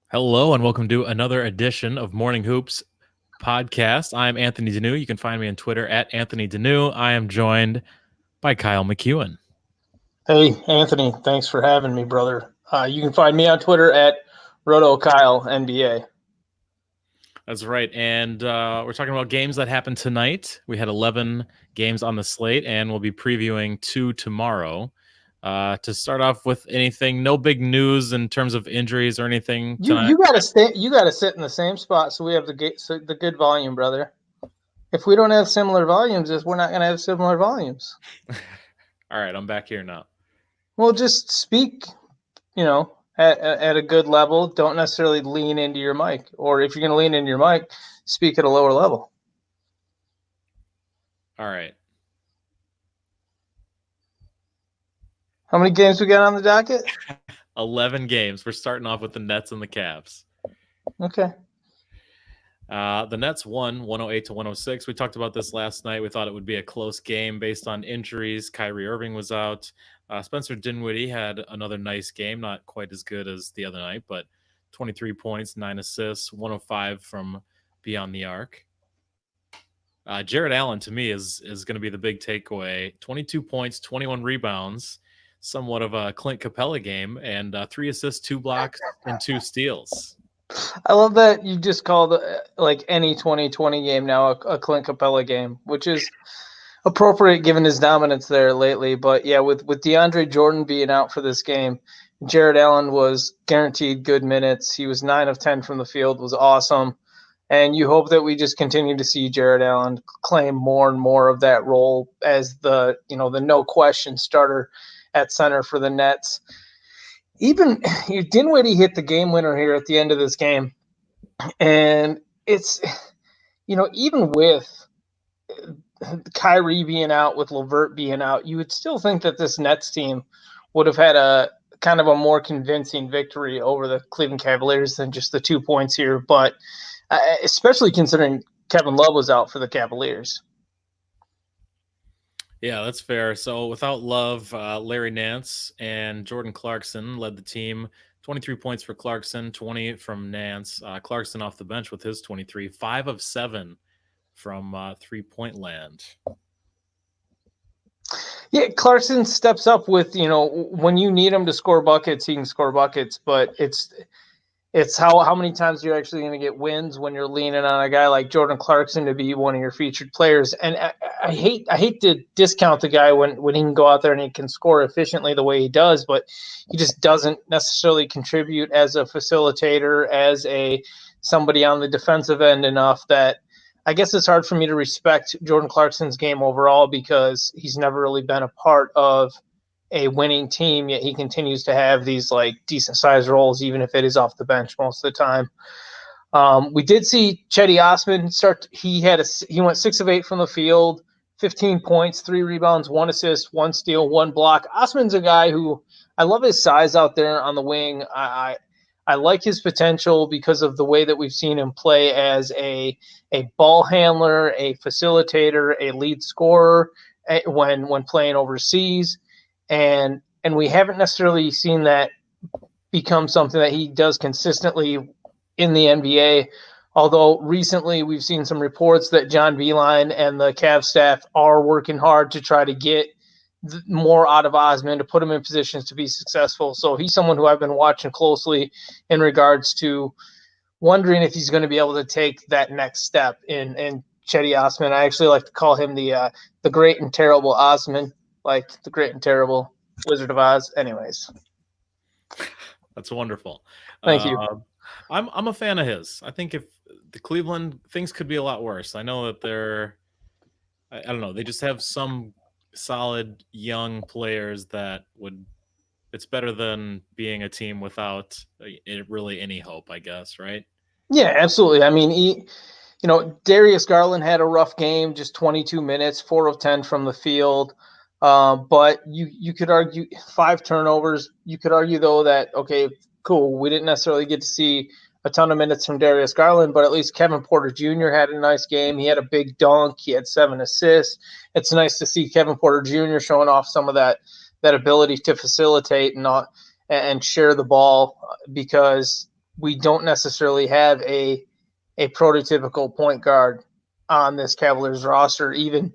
Hello and welcome to another edition of Morning Hoops podcast. I'm Anthony Denu. You can find me on Twitter at Anthony Denu. I am joined by Kyle McKeown. Hey, Anthony, thanks for having me, brother. You can find me on Twitter at RotoKyleNBA. That's right. And we're talking about games that happened tonight. We had 11 games on the slate, and we'll be previewing 2 tomorrow. To start off with anything, no big news in terms of injuries or anything tonight. You gotta stay. You gotta sit in the same spot so we have the good volume, brother. If we don't have similar volumes, we're not gonna have similar volumes. All right, I'm back here now. Well, just speak, at a good level. Don't necessarily lean into your mic, or if you're gonna lean into your mic, speak at a lower level. All right. How many games we got on the docket? 11 games. We're starting off with the Nets and the Cavs. Okay. The Nets won 108-106. We talked about this last night. We thought it would be a close game based on injuries. Kyrie Irving was out. Spencer Dinwiddie had another nice game, not quite as good as the other night, but 23 points, 9 assists, 105 from beyond the arc. Jared Allen, to me, is going to be the big takeaway. 22 points, 21 rebounds, somewhat of a Clint Capella game, and 3 assists, 2 blocks, and 2 steals. I love that you just called like any 2020 game now a Clint Capella game, which is appropriate given his dominance there lately. But yeah, with DeAndre Jordan being out for this game, Jared Allen was guaranteed good minutes. He was 9 of 10 from the field, was awesome. And you hope that we just continue to see Jared Allen claim more and more of that role as the no question starter at center for the Nets. Even Dinwiddie hit the game winner here at the end of this game. And it's, even with Kyrie being out, with LeVert being out, you would still think that this Nets team would have had a kind of a more convincing victory over the Cleveland Cavaliers than just the 2 points here. But especially considering Kevin Love was out for the Cavaliers. Yeah, that's fair. So without Love, Larry Nance and Jordan Clarkson led the team. 23 points for Clarkson, 20 from Nance. Clarkson off the bench with his 23, 5 of 7 from 3-point land. Yeah, Clarkson steps up with, when you need him to score buckets, he can score buckets, but it's how many times you're actually going to get wins when you're leaning on a guy like Jordan Clarkson to be one of your featured players. And I hate to discount the guy when he can go out there and he can score efficiently the way he does, but he just doesn't necessarily contribute as a facilitator, as somebody on the defensive end enough that I guess it's hard for me to respect Jordan Clarkson's game overall because he's never really been a part of a winning team, yet he continues to have these like decent sized roles, even if it is off the bench most of the time. We did see Cedi Osman start. He went 6 of 8 from the field, 15 points, 3 rebounds, 1 assist, 1 steal, 1 block. Osman's a guy who I love his size out there on the wing. I like his potential because of the way that we've seen him play as a ball handler, a facilitator, a lead scorer when playing overseas. And we haven't necessarily seen that become something that he does consistently in the NBA. Although recently we've seen some reports that John Beilein and the Cavs staff are working hard to try to get more out of Osman to put him in positions to be successful. So he's someone who I've been watching closely in regards to wondering if he's going to be able to take that next step in Cedi Osman. I actually like to call him the great and terrible Osman, like the great and terrible Wizard of Oz. Anyways. That's wonderful. Thank you. I'm a fan of his. I think if the Cleveland, things could be a lot worse. I know that I don't know, they just have some solid young players that it's better than being a team without really any hope, I guess, right? Yeah, absolutely. I mean, Darius Garland had a rough game, just 22 minutes, 4 of 10 from the field. But you could argue 5 turnovers. You could argue, though, that, okay, cool, we didn't necessarily get to see a ton of minutes from Darius Garland, but at least Kevin Porter Jr. had a nice game. He had a big dunk. He had 7 assists. It's nice to see Kevin Porter Jr. showing off some of that ability to facilitate and share the ball, because we don't necessarily have a prototypical point guard on this Cavaliers roster. Even,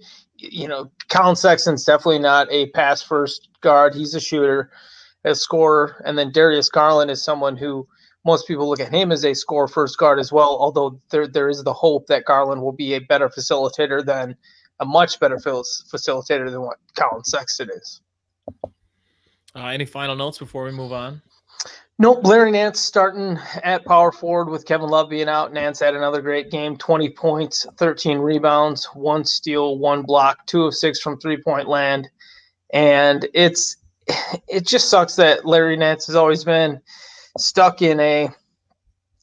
Colin Sexton's definitely not a pass first guard. He's a shooter, a scorer. And then Darius Garland is someone who most people look at him as a score first guard as well, although there is the hope that Garland will be a better facilitator than a much better facilitator than what Colin Sexton is. Any final notes before we move on? Nope, Larry Nance starting at power forward with Kevin Love being out. Nance had another great game, 20 points, 13 rebounds, 1 steal, 1 block, 2 of 6 from three-point land. And it just sucks that Larry Nance has always been stuck in a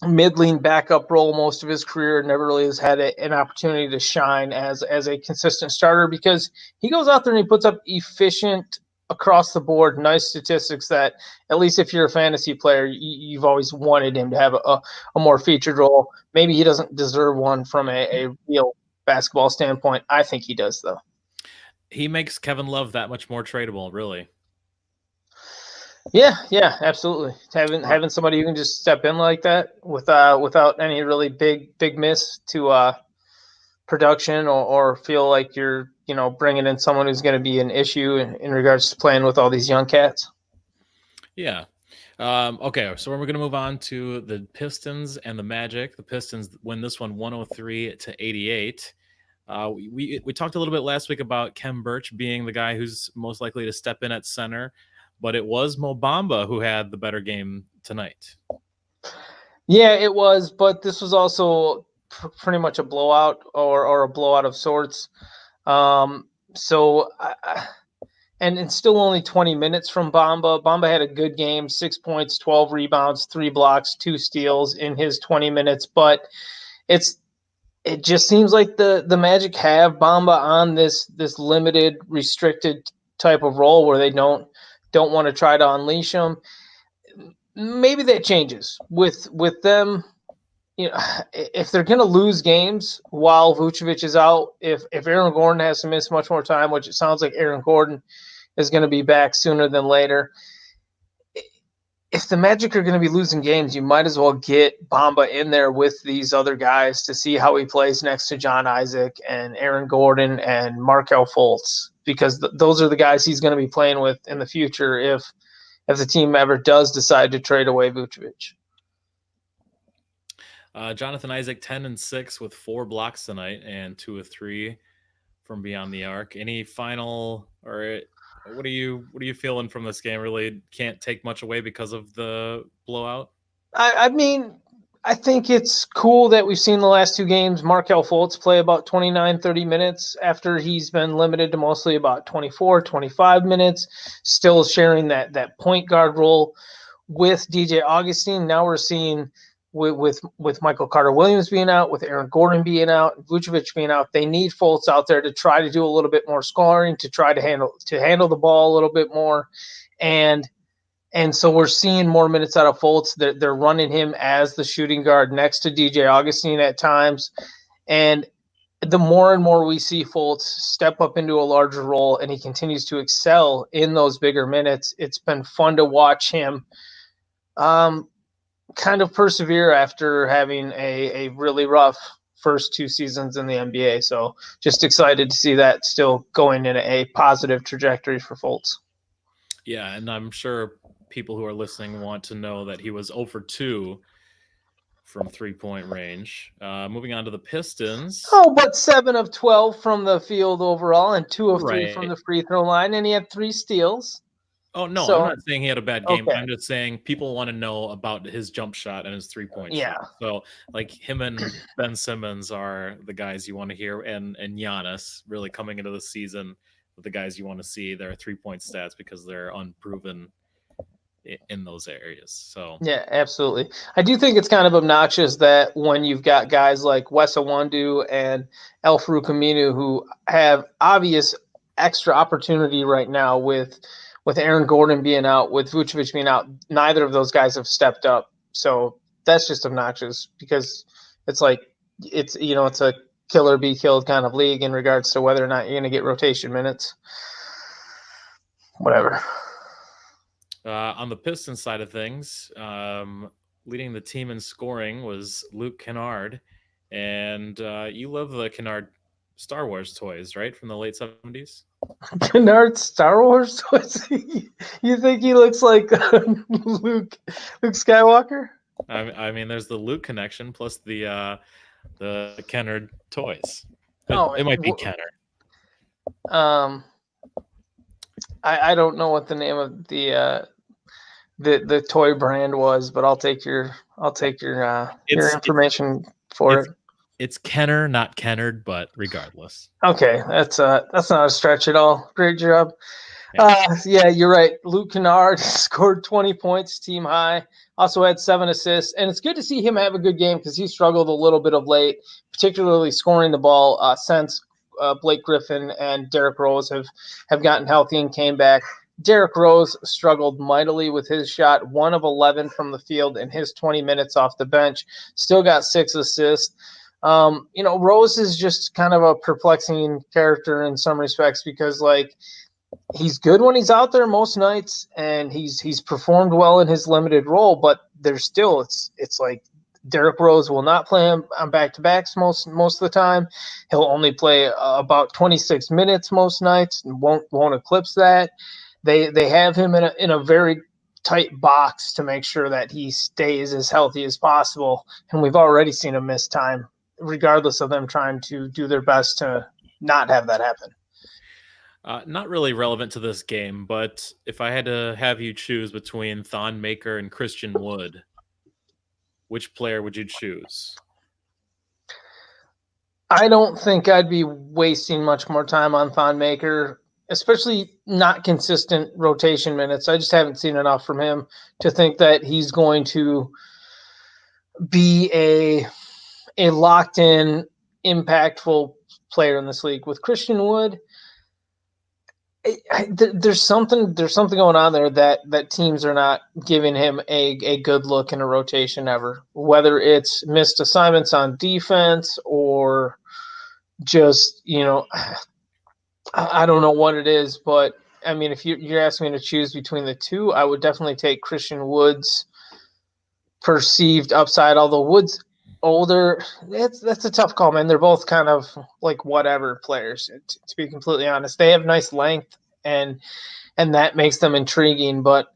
middling backup role most of his career, never really has had an opportunity to shine as a consistent starter, because he goes out there and he puts up efficient, across the board, nice statistics that, at least if you're a fantasy player, you've always wanted him to have a more featured role. Maybe he doesn't deserve one from a real basketball standpoint. I think he does, though. He makes Kevin Love that much more tradable, really. Yeah, absolutely. Having somebody who can just step in like that without any really big miss to production or feel like you're bringing in someone who's going to be an issue in regards to playing with all these young cats. Yeah. Okay, so we're going to move on to the Pistons and the Magic. The Pistons win this one 103-88. We talked a little bit last week about Kem Birch being the guy who's most likely to step in at center, but it was Mo Bamba who had the better game tonight. Yeah, it was, but this was also pretty much a blowout or a blowout of sorts. And it's still only 20 minutes from Bamba. Bamba had a good game, 6 points, 12 rebounds, 3 blocks, 2 steals in his 20 minutes. But it just seems like the Magic have Bamba on this limited, restricted type of role where they don't want to try to unleash him. Maybe that changes with them. If they're going to lose games while Vucevic is out, if Aaron Gordon has to miss much more time, which it sounds like Aaron Gordon is going to be back sooner than later. If the Magic are going to be losing games, you might as well get Bamba in there with these other guys to see how he plays next to John Isaac and Aaron Gordon and Markelle Fultz, because those are the guys he's going to be playing with in the future if the team ever does decide to trade away Vucevic. Jonathan Isaac 10-6 with 4 blocks tonight and 2 of 3 from beyond the arc. Any final or what are you feeling from this game? Really can't take much away because of the blowout? I mean, I think it's cool that we've seen the last 2 games Markelle Fultz play about 29, 30 minutes after he's been limited to mostly about 24, 25 minutes, still sharing that point guard role with DJ Augustine. Now we're seeing with Michael Carter-Williams being out, with Aaron Gordon being out, Vucevic being out, they need Fultz out there to try to do a little bit more scoring, to try to handle the ball a little bit more, and so we're seeing more minutes out of Fultz. They're running him as the shooting guard next to DJ Augustine at times, and the more and more we see Fultz step up into a larger role and he continues to excel in those bigger minutes, it's been fun to watch him kind of persevere after having a really rough first 2 seasons in the NBA. So just excited to see that still going in a positive trajectory for Fultz. Yeah, and I'm sure people who are listening want to know that he was 0 for 2 from 3-point range. Moving on to the Pistons. Oh, but 7 of 12 from the field overall and 2 of 3 Right. from the free throw line, and he had 3 steals. Oh, no, so, I'm not saying he had a bad game. Okay. I'm just saying people want to know about his jump shot and his 3-point shot. So, like, him and Ben Simmons are the guys you want to hear, and Giannis really coming into the season with the guys you want to see their 3-point stats because they're unproven in those areas. So yeah, absolutely. I do think it's kind of obnoxious that when you've got guys like Wes Iwundu and El-Farouq Aminu who have obvious extra opportunity right now with Aaron Gordon being out, with Vucevic being out, neither of those guys have stepped up. So that's just obnoxious because it's like it's a kill or be killed kind of league in regards to whether or not you're going to get rotation minutes. Whatever. On the Pistons side of things, leading the team in scoring was Luke Kennard, and you love the Kennard Star Wars toys, right, from the late 70s? Kennard Star Wars? You think he looks like Luke Skywalker? I mean, there's the Luke connection plus the Kennard toys. Oh, It might be Kenner. um, I don't know what the name of the toy brand was, but I'll take your information for it. It's Kenner, not Kennard, but regardless. Okay, that's not a stretch at all. Great job. Yeah. Yeah, you're right. Luke Kennard scored 20 points, team high. Also had 7 assists, and it's good to see him have a good game because he struggled a little bit of late, particularly scoring the ball since Blake Griffin and Derrick Rose have gotten healthy and came back. Derrick Rose struggled mightily with his shot, 1 of 11 from the field in his 20 minutes off the bench. Still got 6 assists. Rose is just kind of a perplexing character in some respects because, like, he's good when he's out there most nights, and he's performed well in his limited role. But there's still it's like Derrick Rose will not play him on back-to-backs most of the time. He'll only play about 26 minutes most nights and won't eclipse that. They have him in a very tight box to make sure that he stays as healthy as possible, and we've already seen him miss time, regardless of them trying to do their best to not have that happen. Not really relevant to this game, but if I had to have you choose between Thon Maker and Christian Wood, which player would you choose? I don't think I'd be wasting much more time on Thon Maker, especially not consistent rotation minutes. I just haven't seen enough from him to think that he's going to be a locked-in, impactful player in this league. With Christian Wood, there's something going on there that teams are not giving him a good look in a rotation ever, whether it's missed assignments on defense or just, I don't know what it is. But I mean, if you're asking me to choose between the two, I would definitely take Christian Wood's perceived upside, although Wood's older. That's a tough call, man. They're both kind of like whatever players, to be completely honest. They have nice length, and that makes them intriguing, but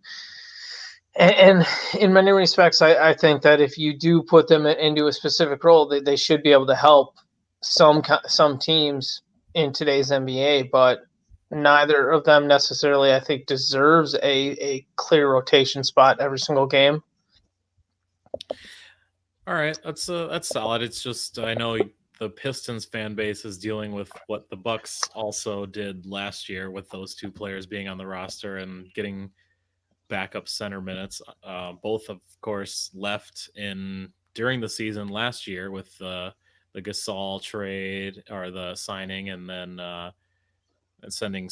and in many respects, I think that if you do put them into a specific role, they should be able to help some teams in today's NBA, but neither of them necessarily, I think, deserves a clear rotation spot every single game. All right, that's solid. It's just I know the Pistons fan base is dealing with what the Bucks also did last year with those two players being on the roster and getting backup center minutes. Both, of course, left during the season last year with the Gasol trade or the signing, and then sending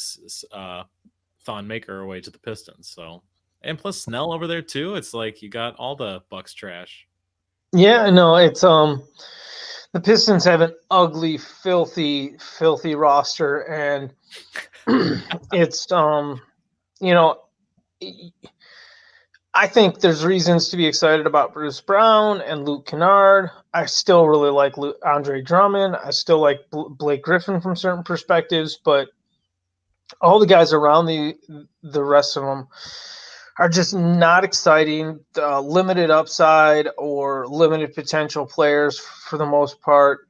Thon Maker away to the Pistons. So, and plus Snell over there too. It's like you got all the Bucks trash. Yeah, no, it's the Pistons have an ugly, filthy roster, and it's I think there's reasons to be excited about Bruce Brown and Luke Kennard. I still really like Andre Drummond. I still like Blake Griffin from certain perspectives, but all the guys around the rest of them are just not exciting, limited upside or limited potential players for the most part.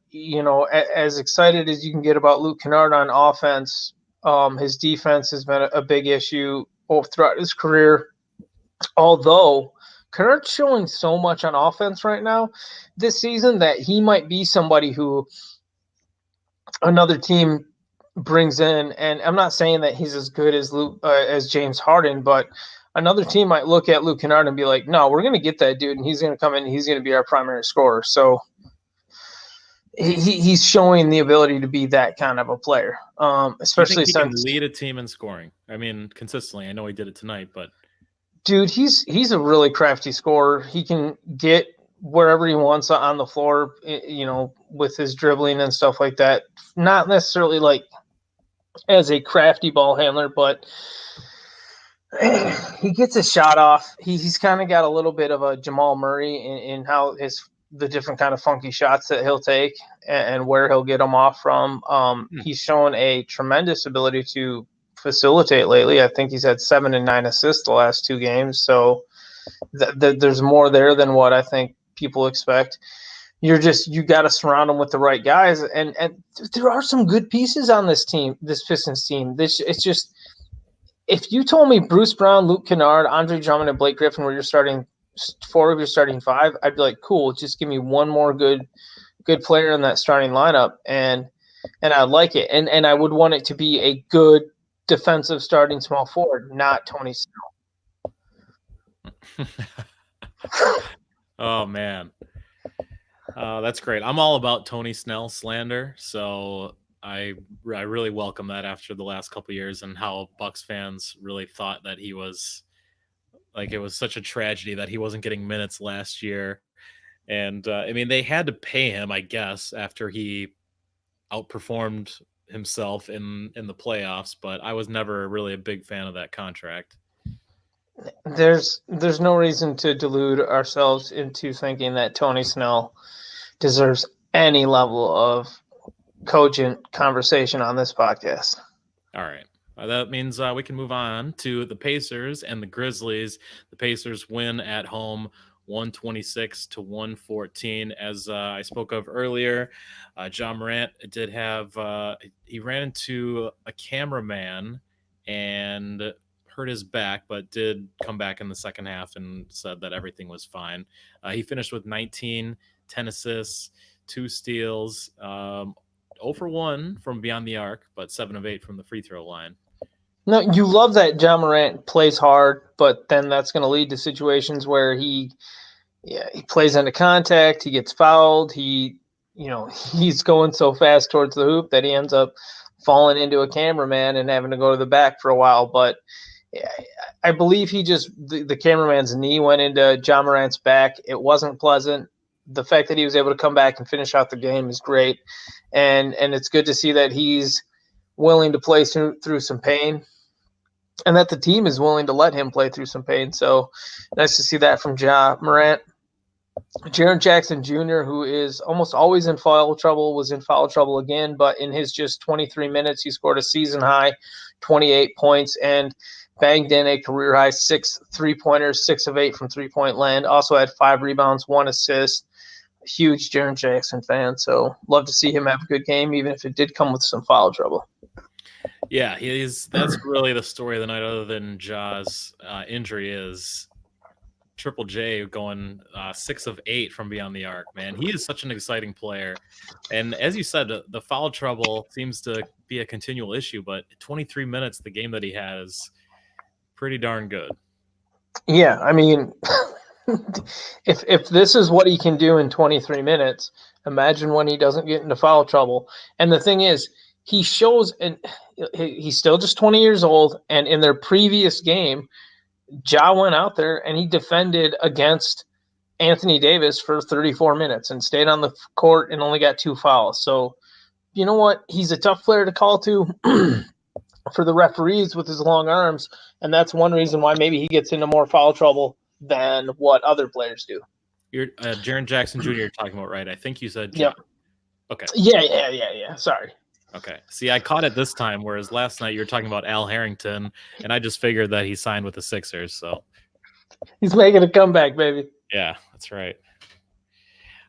As excited as you can get about Luke Kennard on offense, his defense has been a big issue throughout his career. Although Kennard's showing so much on offense right now this season that he might be somebody who another team brings in. And I'm not saying that he's as good as James Harden, but another team might look at Luke Kennard and be like, no, we're going to get that dude, and he's going to come in and he's going to be our primary scorer. So he's showing the ability to be that kind of a player, especially since he can lead a team in scoring. I mean, consistently. I know he did it tonight, but dude, he's a really crafty scorer. He can get wherever he wants on the floor, with his dribbling and stuff like that. Not necessarily like as a crafty ball handler, but He gets a shot off. He's kind of got a little bit of a Jamal Murray in how the different kind of funky shots that he'll take and where he'll get them off from. He's shown a tremendous ability to facilitate lately. I think he's had 7 and 9 assists the last 2 games. So there's more there than what I think people expect. You got to surround them with the right guys, and there are some good pieces on this team, this Pistons team. It's just, if you told me Bruce Brown, Luke Kennard, Andre Drummond, and Blake Griffin were your starting 4 of your starting 5, I'd be like, cool, just give me one more good player in that starting lineup, and I like it, and I would want it to be a good defensive starting small forward, not Tony Snell. Oh man. That's great. I'm all about Tony Snell slander, so I really welcome that after the last couple of years and how Bucks fans really thought that he was, like, it was such a tragedy that he wasn't getting minutes last year. And I mean, they had to pay him, I guess, after he outperformed himself in the playoffs, but I was never really a big fan of that contract. There's no reason to delude ourselves into thinking that Tony Snell deserves any level of cogent conversation on this podcast. All right. That means we can move on to the Pacers and the Grizzlies. The Pacers win at home 126-114. As I spoke of earlier, Ja Morant did have he ran into a cameraman and hurt his back, but did come back in the second half and said that everything was fine. He finished with 19, 10 assists, 2 steals, 0 for 1 from beyond the arc, but 7 of 8 from the free throw line. No, you love that Ja Morant plays hard, but then that's going to lead to situations where he plays into contact, he gets fouled, he's going so fast towards the hoop that he ends up falling into a cameraman and having to go to the back for a while. But I believe the cameraman's knee went into Ja Morant's back. It wasn't pleasant. The fact that he was able to come back and finish out the game is great. And it's good to see that he's willing to play through some pain and that the team is willing to let him play through some pain. So nice to see that from Ja Morant. Jaren Jackson Jr., who is almost always in foul trouble, was in foul trouble again, but in his just 23 minutes, he scored a season-high 28 points and banged in a career-high 6 3-pointers, 6 of 8 from three-point land. Also had 5 rebounds, 1 assist. Huge Jaren Jackson fan, so love to see him have a good game, even if it did come with some foul trouble. Yeah, that's really the story of the night, other than Ja's injury, is Triple J going 6 of 8 from beyond the arc. Man, he is such an exciting player. And as you said, the foul trouble seems to be a continual issue, but 23 minutes, the game that he has, pretty darn good. Yeah, I mean, if this is what he can do in 23 minutes, imagine when he doesn't get into foul trouble. And the thing is, he shows, and he's still just 20 years old, and in their previous game, Ja went out there and he defended against Anthony Davis for 34 minutes and stayed on the court and only got 2 fouls. So, you know what? He's a tough player to call to for the referees with his long arms, and that's one reason why maybe he gets into more foul trouble than what other players do. You're Jaren Jackson Jr. you're talking about, right? I think you said Ja. Yep. Okay. Yeah. Sorry. Okay. See, I caught it this time, whereas last night you were talking about Al Harrington, and I just figured that he signed with the Sixers. So he's making a comeback, baby. Yeah, that's right.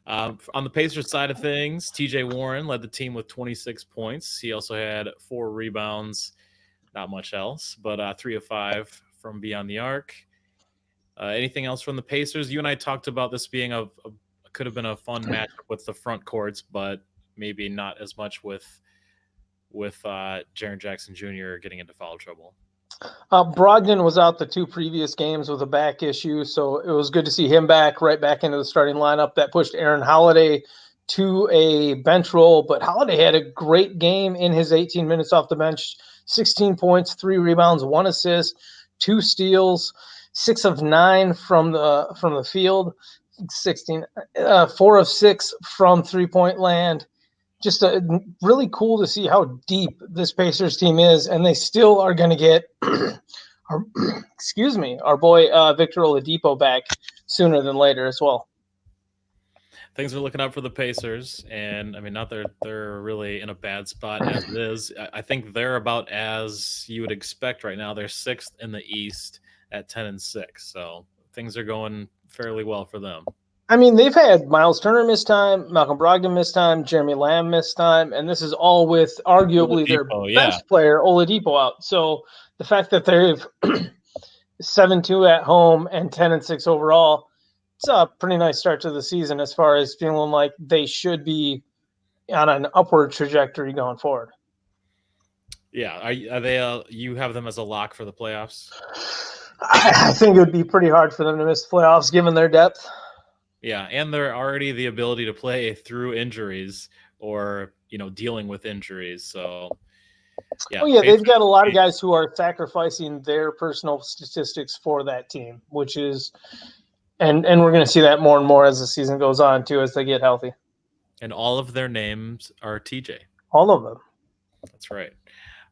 On the Pacers side of things, TJ Warren led the team with 26 points. He also had 4 rebounds, not much else, but 3 of 5 from beyond the arc. Anything else from the Pacers? You and I talked about this being could have been a fun match with the front courts, but maybe not as much with Jaren Jackson Jr. getting into foul trouble. Brogdon was out the 2 previous games with a back issue, so it was good to see him right back into the starting lineup. That pushed Aaron Holiday to a bench role, but Holiday had a great game in his 18 minutes off the bench, 16 points, 3 rebounds, 1 assist, 2 steals, 6 of 9 from the field, 4 of 6 from three-point land. Just really cool to see how deep this Pacers team is, and they still are going to get a excuse me, our boy Victor Oladipo back sooner than later as well. Things are looking up for the Pacers, and I mean, not they're really in a bad spot as it is. I think they're about as you would expect right now. They're 6th in the East at 10-6, so things are going fairly well for them. I mean, they've had Miles Turner miss time, Malcolm Brogdon miss time, Jeremy Lamb miss time, and this is all with arguably their best player, Oladipo, out. So the fact that they've 7-2 at home and 10-6 overall, it's a pretty nice start to the season as far as feeling like they should be on an upward trajectory going forward. Yeah, are they? You have them as a lock for the playoffs? I think it would be pretty hard for them to miss the playoffs given their depth. Yeah, and they're already the ability to play through injuries or dealing with injuries. So yeah. Oh yeah, they've got a lot of guys who are sacrificing their personal statistics for that team, which is, and we're going to see that more and more as the season goes on too, as they get healthy. And all of their names are TJ. All of them. That's right.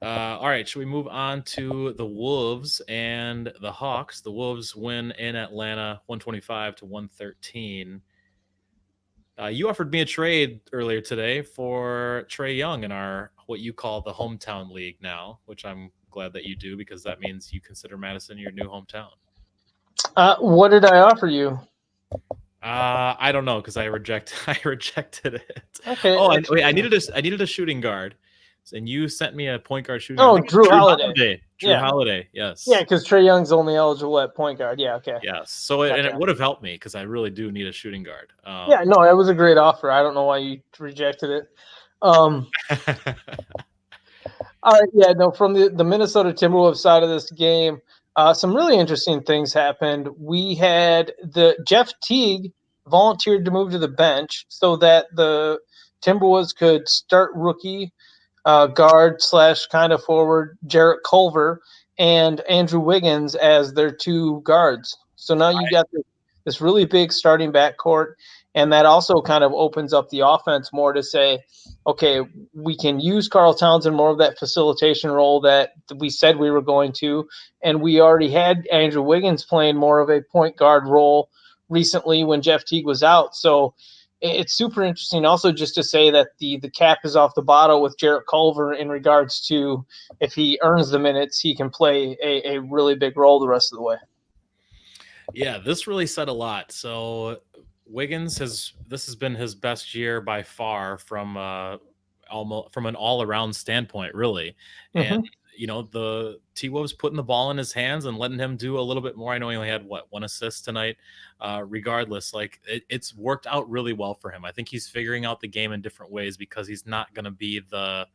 All right, should we move on to the Wolves and the Hawks? The Wolves win in Atlanta 125-113. You offered me a trade earlier today for Trae Young in our what you call the hometown league now, which I'm glad that you do because that means you consider Madison your new hometown. What did I offer you? I don't know because I rejected it. Okay. Oh, I needed a shooting guard, and you sent me a point guard shooting. Oh, Drew Holiday. Drew Holiday. Yes. Yeah, because Trae Young's only eligible at point guard. Yeah. Okay. Yes. So and it would have helped me because I really do need a shooting guard. Yeah. No, that was a great offer. I don't know why you rejected it. All right. Yeah. No. From the Minnesota Timberwolves side of this game. Some really interesting things happened. We had Jeff Teague volunteered to move to the bench so that the Timberwolves could start rookie guard / kind of forward Jarrett Culver and Andrew Wiggins as their two guards. So now you got this really big starting backcourt, and that also kind of opens up the offense more to say, okay, we can use Karl Townsend more of that facilitation role that we said we were going to, and we already had Andrew Wiggins playing more of a point guard role recently when Jeff Teague was out. So it's super interesting also just to say that the cap is off the bottle with Jarrett Culver in regards to if he earns the minutes, he can play a really big role the rest of the way. Yeah, this really said a lot. So Wiggins this has been his best year by far from almost from an all-around standpoint, really. Mm-hmm. And the T-Wolves putting the ball in his hands and letting him do a little bit more. I know he only had one assist tonight. Regardless, like it's worked out really well for him. I think he's figuring out the game in different ways because he's not going to be the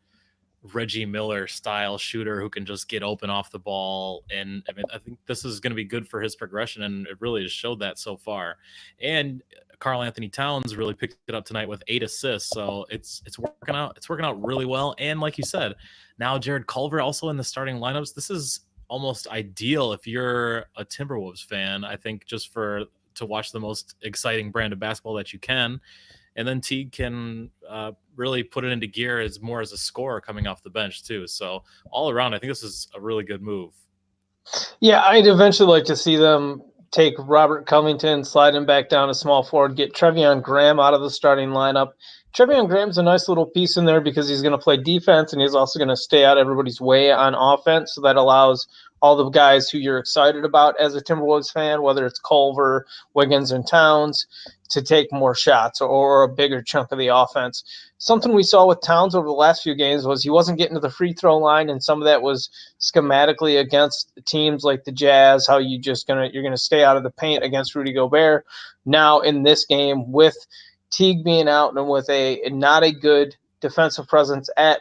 Reggie Miller style shooter who can just get open off the ball. And I mean, I think this is going to be good for his progression, and it really has showed that so far. And Karl Anthony Towns really picked it up tonight with 8 assists. So it's working out. It's working out really well. And like you said, now Jarrett Culver also in the starting lineups. This is almost ideal if you're a Timberwolves fan. I think just to watch the most exciting brand of basketball that you can. And then Teague can really put it into gear as a scorer coming off the bench too. So all around, I think this is a really good move. Yeah, I'd eventually like to see them take Robert Covington, slide him back down to small forward, get Treveon Graham out of the starting lineup. Treveon Graham's a nice little piece in there because he's going to play defense and he's also going to stay out everybody's way on offense. So that allows all the guys who you're excited about as a Timberwolves fan, whether it's Culver, Wiggins, and Towns, to take more shots or a bigger chunk of the offense. Something we saw with Towns over the last few games was he wasn't getting to the free throw line, and some of that was schematically against teams like the Jazz, how you're gonna stay out of the paint against Rudy Gobert. Now in this game, with Teague being out and with not a good defensive presence at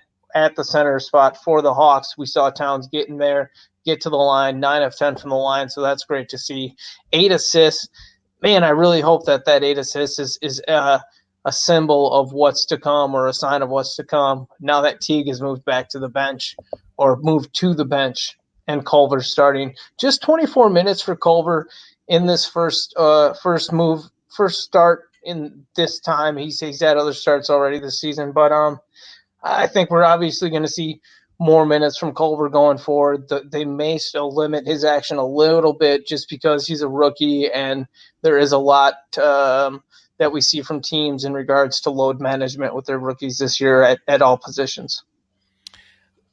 the center spot for the Hawks, we saw Towns get in there, get to the line, 9 of 10 from the line, so that's great to see. 8 assists. Man, I really hope that 8 assists is a symbol of what's to come or a sign of what's to come now that Teague has moved back to the bench or moved to the bench and Culver's starting. Just 24 minutes for Culver in this first start in this time. He's had other starts already this season, but I think we're obviously going to see more minutes from Culver going forward. They may still limit his action a little bit just because he's a rookie, and there is a lot that we see from teams in regards to load management with their rookies this year at all positions.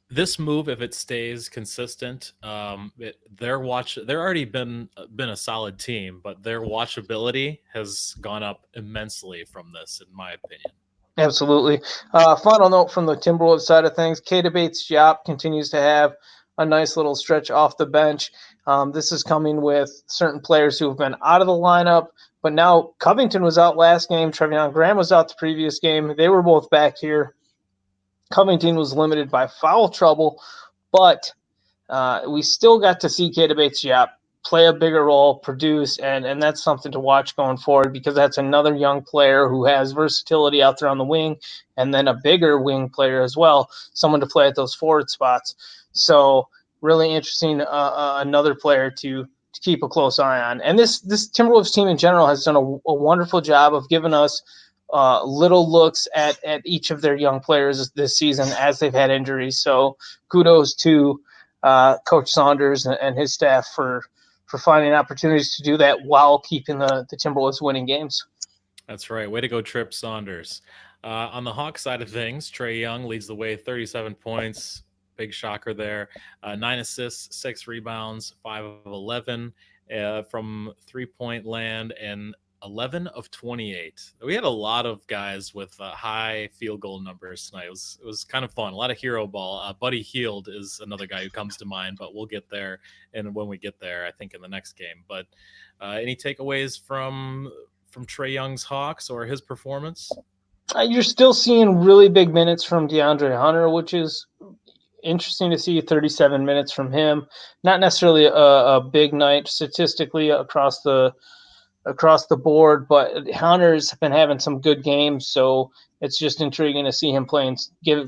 This move, if it stays consistent, they're already been a solid team, but their watchability has gone up immensely from this, in my opinion. Absolutely. Final note from the Timberwolves side of things: Keita Bates-Diop continues to have a nice little stretch off the bench. This is coming with certain players who have been out of the lineup, but now Covington was out last game. Trevion Graham was out the previous game. They were both back here. Covington was limited by foul trouble, but we still got to see Keita Bates-Diop play a bigger role, produce, and that's something to watch going forward, because that's another young player who has versatility out there on the wing, and then a bigger wing player as well, someone to play at those forward spots. So really interesting, another player to keep a close eye on. And this Timberwolves team in general has done a wonderful job of giving us little looks at each of their young players this season as they've had injuries. So kudos to Coach Saunders and his staff for finding opportunities to do that while keeping the Timberwolves winning games. That's right. Way to go, Trip Saunders. On the Hawks side of things, Trae Young leads the way, 37 points. Big shocker there. 9 assists, 6 rebounds, 5 of 11 from three-point land, and 11 of 28. We had a lot of guys with high field goal numbers tonight. It was kind of fun. A lot of hero ball. Buddy Hield is another guy who comes to mind, but we'll get there. And when we get there, I think in the next game. But any takeaways from Trae Young's Hawks or his performance? You're still seeing really big minutes from DeAndre Hunter, which is interesting to see. 37 minutes from him. Not necessarily a big night statistically across the board, but Hunter's been having some good games, so it's just intriguing to see him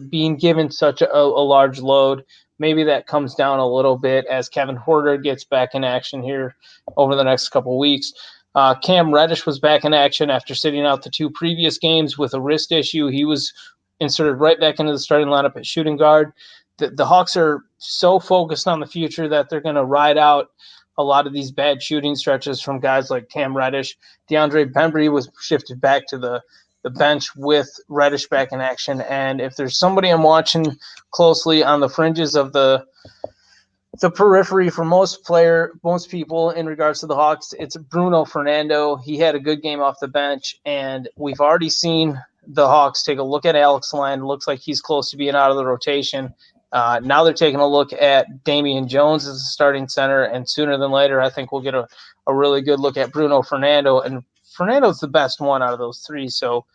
being given such a large load. Maybe that comes down a little bit as Kevin Huerter gets back in action here over the next couple of weeks. Cam Reddish was back in action after sitting out the 2 previous games with a wrist issue. He was inserted right back into the starting lineup at shooting guard. The Hawks are so focused on the future that they're going to ride out a lot of these bad shooting stretches from guys like Cam Reddish. DeAndre Bembry was shifted back to the bench with Reddish back in action. And if there's somebody I'm watching closely on the fringes of the periphery for most people in regards to the Hawks, it's Bruno Fernando. He had a good game off the bench, and we've already seen the Hawks take a look at Alex Len. Looks like he's close to being out of the rotation. Now they're taking a look at Damian Jones as a starting center, and sooner than later, I think we'll get a really good look at Bruno Fernando. And Fernando's the best one out of those 3, so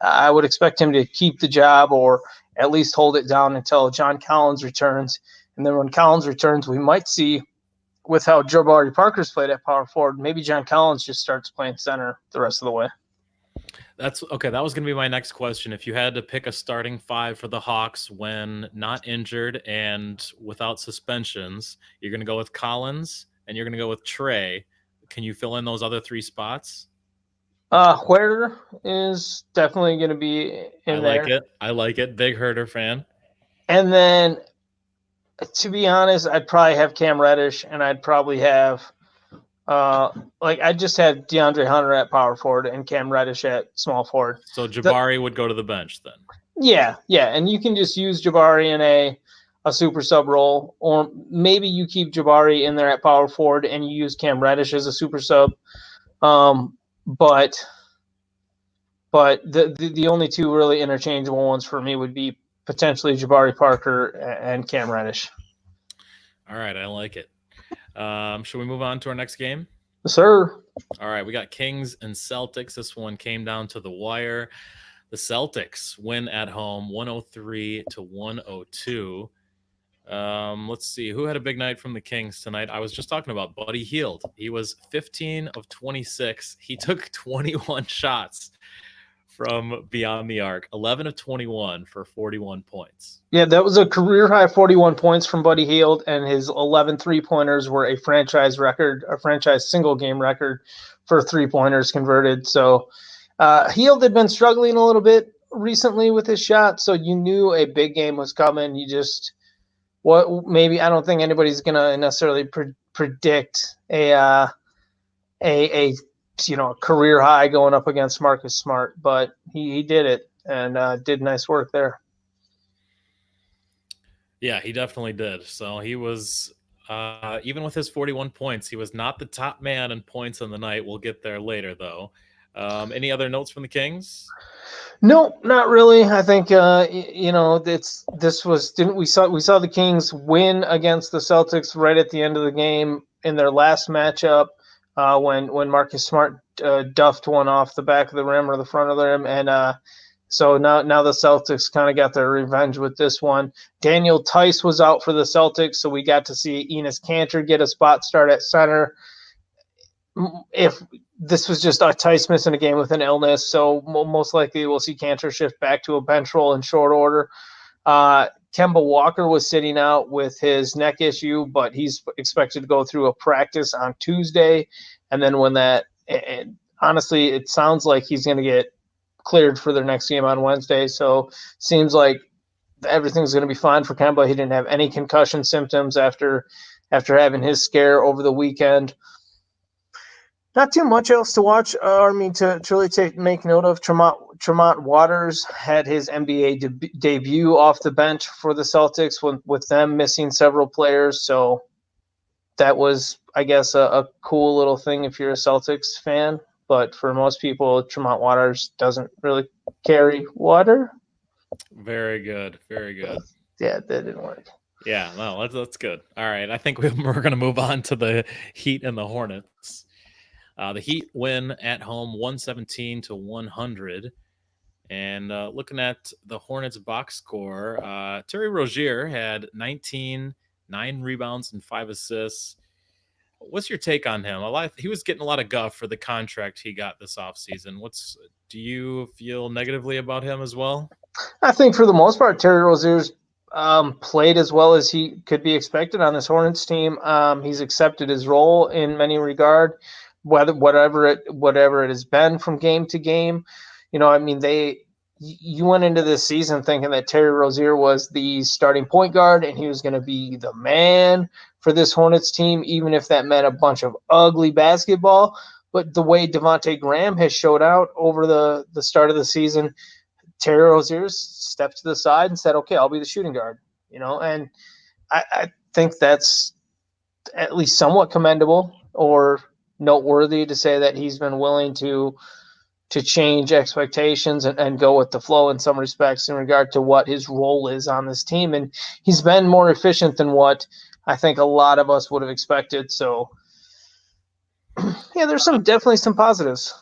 I would expect him to keep the job or at least hold it down until John Collins returns. And then when Collins returns, we might see, with how Jabari Parker's played at power forward, maybe John Collins just starts playing center the rest of the way. That's okay. That was going to be my next question. If you had to pick a starting 5 for the Hawks when not injured and without suspensions, you're going to go with Collins and you're going to go with Trae. Can you fill in those other 3 spots? Huerter is definitely going to be in there. I like it. Big Huerter fan. And then, to be honest, I'd probably have Cam Reddish, and I'd probably have I just had DeAndre Hunter at power forward and Cam Reddish at small forward. So Jabari would go to the bench then. Yeah, and you can just use Jabari in a super sub role, or maybe you keep Jabari in there at power forward and you use Cam Reddish as a super sub. But the only 2 really interchangeable ones for me would be potentially Jabari Parker and Cam Reddish. All right, I like it. Should we move on to our next game? Yes, sir. All right, we got Kings and Celtics. This one came down to the wire. The Celtics win at home, 103-102. Let's see. Who had a big night from the Kings tonight? I was just talking about Buddy Hield. He was 15 of 26. He took 21 shots from beyond the arc, 11 of 21 for 41 points. Yeah, that was a career high 41 points from Buddy Hield, and his 11 3-pointers were a franchise record, a franchise single game record for 3-pointers converted. So Hield had been struggling a little bit recently with his shot, so you knew a big game was coming. what maybe I don't think anybody's gonna necessarily predict a career high going up against Marcus Smart, but he did it and did nice work there. Yeah, he definitely did. So he was, even with his 41 points, he was not the top man in points on the night. We'll get there later, though. Any other notes from the Kings? No, not really. I think we saw the Kings win against the Celtics right at the end of the game in their last matchup when Marcus Smart duffed one off the back of the rim or the front of the rim, and so now the Celtics kind of got their revenge with this one. Daniel Tice was out for the Celtics, so we got to see Enes Kanter get a spot start at center. If this was just Tice missing a game with an illness, so most likely we'll see Kanter shift back to a bench role in short order. Kemba Walker was sitting out with his neck issue, but he's expected to go through a practice on Tuesday. And then honestly, it sounds like he's going to get cleared for their next game on Wednesday. So seems like everything's going to be fine for Kemba. He didn't have any concussion symptoms after having his scare over the weekend. Not too much else to watch. To really make note of. Tremont Waters had his NBA debut off the bench for the Celtics with them missing several players. So that was, I guess, a cool little thing if you're a Celtics fan. But for most people, Tremont Waters doesn't really carry water. Very good. Very good. Yeah, that didn't work. Yeah, no, that's good. All right, I think we're going to move on to the Heat and the Hornets. The Heat win at home 117-100. And looking at the Hornets box score, Terry Rozier had 19, 9 rebounds, and 5 assists. What's your take on him? He was getting a lot of guff for the contract he got this offseason. Do you feel negatively about him as well? I think for the most part, Terry Rozier's played as well as he could be expected on this Hornets team. He's accepted his role in many regard. Whatever it has been from game to game, you went into this season thinking that Terry Rozier was the starting point guard and he was going to be the man for this Hornets team, even if that meant a bunch of ugly basketball. But the way Devontae Graham has showed out over the start of the season, Terry Rozier stepped to the side and said, "Okay, I'll be the shooting guard." And I think that's at least somewhat commendable or noteworthy to say that he's been willing to change expectations and go with the flow in some respects in regard to what his role is on this team. And he's been more efficient than what I think a lot of us would have expected. So yeah, there's definitely some positives.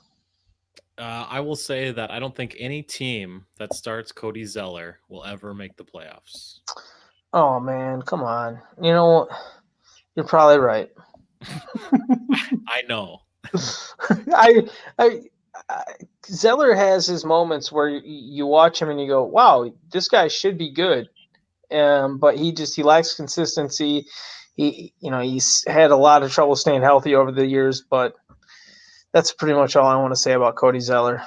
I will say that I don't think any team that starts Cody Zeller will ever make the playoffs. Oh man, come on. You're probably right. I know. Zeller has his moments where you watch him and you go, "Wow, this guy should be good," but he lacks consistency. He's had a lot of trouble staying healthy over the years, but that's pretty much all I want to say about Cody Zeller.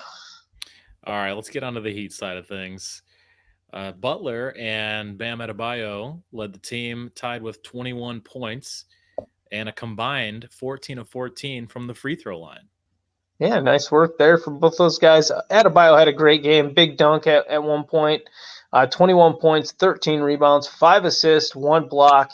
All right, let's get onto the Heat side of things. Butler and Bam Adebayo led the team, tied with 21 points and a combined 14 of 14 from the free throw line. Yeah, nice work there from both those guys. Adebayo had a great game, big dunk at one point, 21 points, 13 rebounds, 5 assists, 1 block.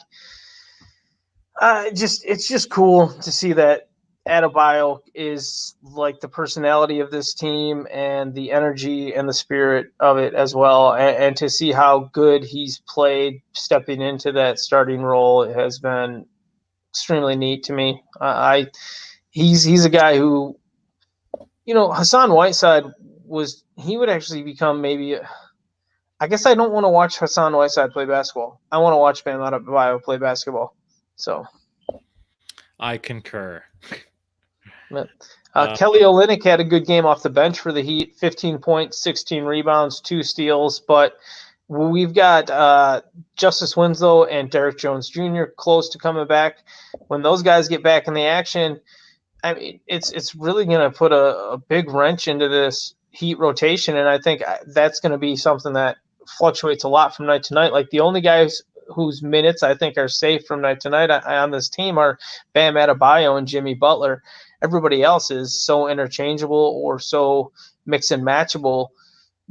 It's just cool to see that Adebayo is like the personality of this team and the energy and the spirit of it as well. And to see how good he's played stepping into that starting role has been extremely neat to me. He's a guy who, Hassan Whiteside would actually become maybe. I guess I don't want to watch Hassan Whiteside play basketball. I want to watch Bam Adebayo play basketball. So, I concur. Kelly Olynyk had a good game off the bench for the Heat, 15 points, 16 rebounds, 2 steals. But we've got Justice Winslow and Derek Jones Jr. close to coming back. When those guys get back in the action, I mean, it's really going to put a big wrench into this Heat rotation, and I think that's going to be something that fluctuates a lot from night to night. Like the only guys whose minutes I think are safe from night to night on this team are Bam Adebayo and Jimmy Butler. Everybody else is so interchangeable or so mix and matchable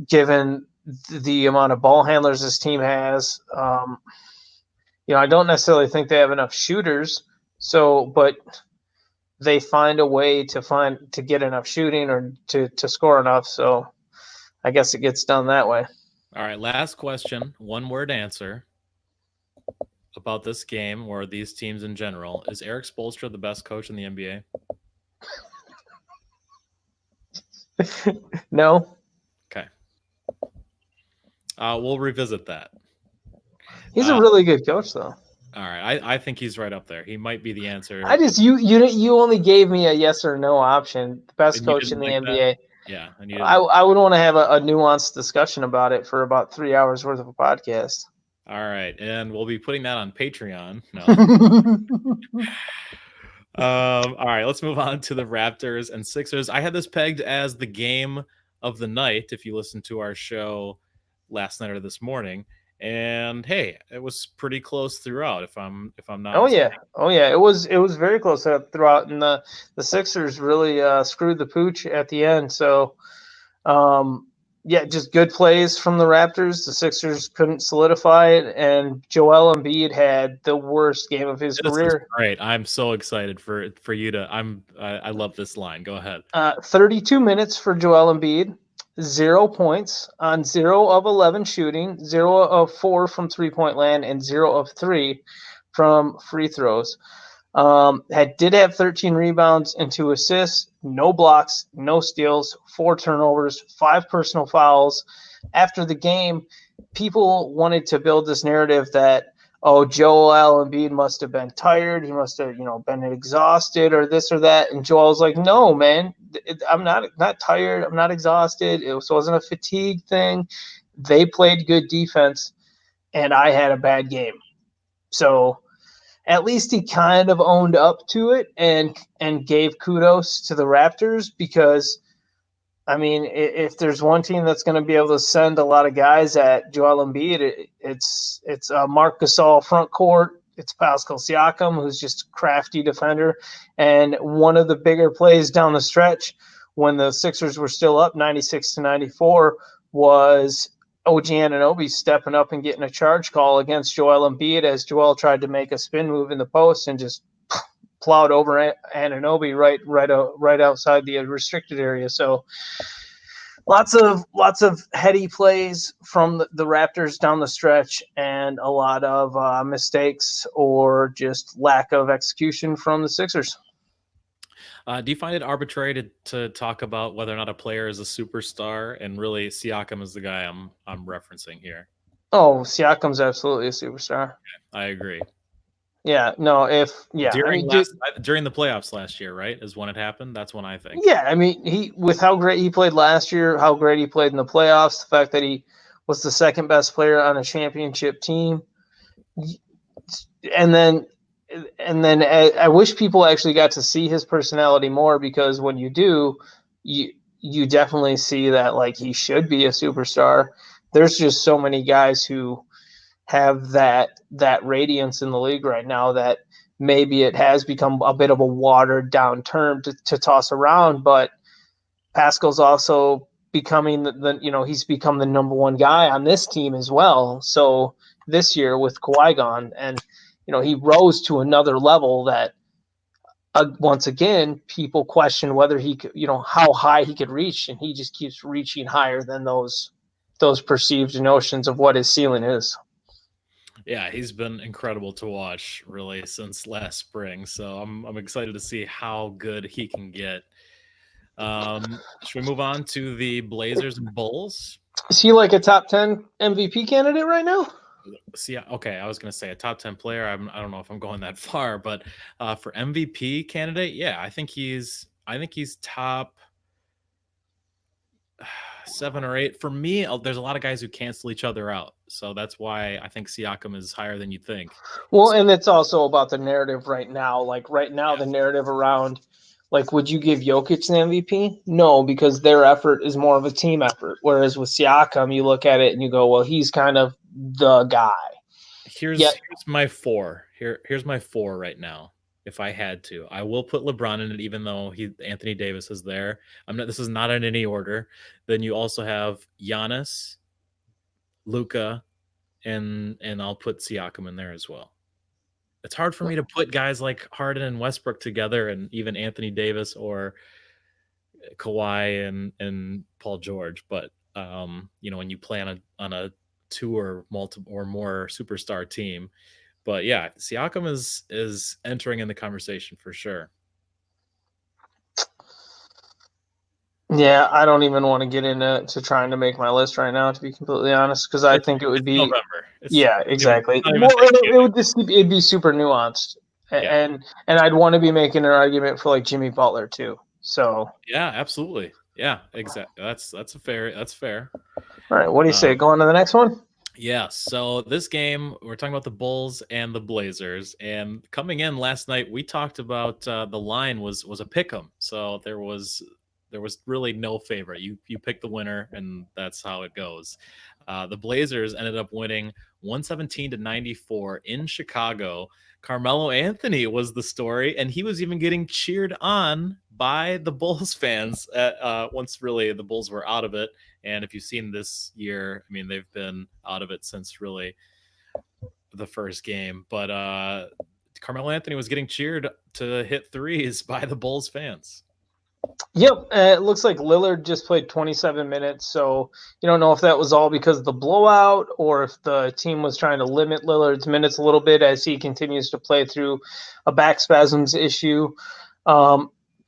given the amount of ball handlers this team has. I don't necessarily think they have enough shooters, but they find a way to get enough shooting or to score enough. So I guess it gets done that way. All right, last question, one-word answer about this game or these teams in general. Is Eric Spoelstra the best coach in the NBA? No. Okay. We'll revisit that. He's a really good coach, though. All right, I think he's right up there. He might be the answer. You only gave me a yes or no option. The best coach in the NBA. Yeah, I would want to have a nuanced discussion about it for about 3 hours worth of a podcast. All right, and we'll be putting that on Patreon. No. All right, let's move on to the Raptors and Sixers. I had this pegged as the game of the night if you listened to our show last night or this morning. And hey, it was pretty close throughout. If I'm not. Mistaken. It was very close throughout, and the Sixers really screwed the pooch at the end. So, just good plays from the Raptors. The Sixers couldn't solidify it, and Joel Embiid had the worst game of his career. Is great! I'm so excited for you to. I love this line. Go ahead. 32 minutes for Joel Embiid. 0 points on 0 of 11 shooting, 0 of 4 from 3-point land, and 0 of 3 from free throws. Did have 13 rebounds and 2 assists, no blocks, no steals, 4 turnovers, 5 personal fouls. After the game, people wanted to build this narrative that, Joel Embiid must have been tired. He must have, been exhausted or this or that. And Joel's like, no, man, I'm not tired. I'm not exhausted. It wasn't a fatigue thing. They played good defense, and I had a bad game. So at least he kind of owned up to it and gave kudos to the Raptors because, I mean, if there's one team that's going to be able to send a lot of guys at Joel Embiid, it's Marc Gasol front court. It's Pascal Siakam, who's just a crafty defender. And one of the bigger plays down the stretch when the Sixers were still up 96-94 was OG Anunoby stepping up and getting a charge call against Joel Embiid as Joel tried to make a spin move in the post and just plowed over Anunoby right outside the restricted area. So lots of heady plays from the Raptors down the stretch and a lot of mistakes or just lack of execution from the Sixers. Do you find it arbitrary to talk about whether or not a player is a superstar? And really, Siakam is the guy I'm referencing here. Oh, Siakam's absolutely a superstar. Okay, I agree. Yeah, no, during the playoffs last year, right, is when it happened. That's when I think. Yeah, I mean, with how great he played last year, how great he played in the playoffs, the fact that he was the second best player on a championship team, and then I wish people actually got to see his personality more because when you do, you definitely see that like he should be a superstar. There's just so many guys who have that radiance in the league right now that maybe it has become a bit of a watered down term to toss around, but Pascal's also becoming he's become the number one guy on this team as well. So this year with Kawhi gone, and he rose to another level that once again people question whether he could, how high he could reach, and he just keeps reaching higher than those perceived notions of what his ceiling is. Yeah, he's been incredible to watch really since last spring. So I'm excited to see how good he can get. Should we move on to the Blazers and Bulls? Is he like a top 10 MVP candidate right now? See, okay, I was going to say a top 10 player. I don't know if I'm going that far, but for MVP candidate, yeah, I think he's top 7 or 8. For me, there's a lot of guys who cancel each other out. So that's why I think Siakam is higher than you'd think. Well, and it's also about the narrative right now. Like right now, the narrative around, like, would you give Jokic the MVP? No, because their effort is more of a team effort. Whereas with Siakam, you look at it and you go, well, he's kind of the guy. Here's my 4. Here's my 4 right now. If I had to, I will put LeBron in it, even though Anthony Davis is there. This is not in any order. Then you also have Giannis, Luka, and I'll put Siakam in there as well. It's hard for me to put guys like Harden and Westbrook together, and even Anthony Davis or Kawhi and Paul George. But when you play on a 2 or multiple or more superstar team. But yeah, Siakam is entering in the conversation for sure. Yeah, I don't even want to get into trying to make my list right now, to be completely honest, because I think it would be November. Exactly. It'd be super nuanced, and I'd want to be making an argument for like Jimmy Butler too. So yeah, absolutely. Yeah, exactly. That's fair. All right, what do you say? Go on to the next one. Yeah, so this game, we're talking about the Bulls and the Blazers, and coming in last night, we talked about the line was a pick 'em, so there was really no favorite. You pick the winner, and that's how it goes. The Blazers ended up winning 117-94 in Chicago. Carmelo Anthony was the story, and he was even getting cheered on by the Bulls fans once really the Bulls were out of it. And if you've seen this year, I mean, they've been out of it since really the first game. But Carmelo Anthony was getting cheered to hit threes by the Bulls fans. Yep, it looks like Lillard just played 27 minutes, so you don't know if that was all because of the blowout or if the team was trying to limit Lillard's minutes a little bit as he continues to play through a back spasms issue.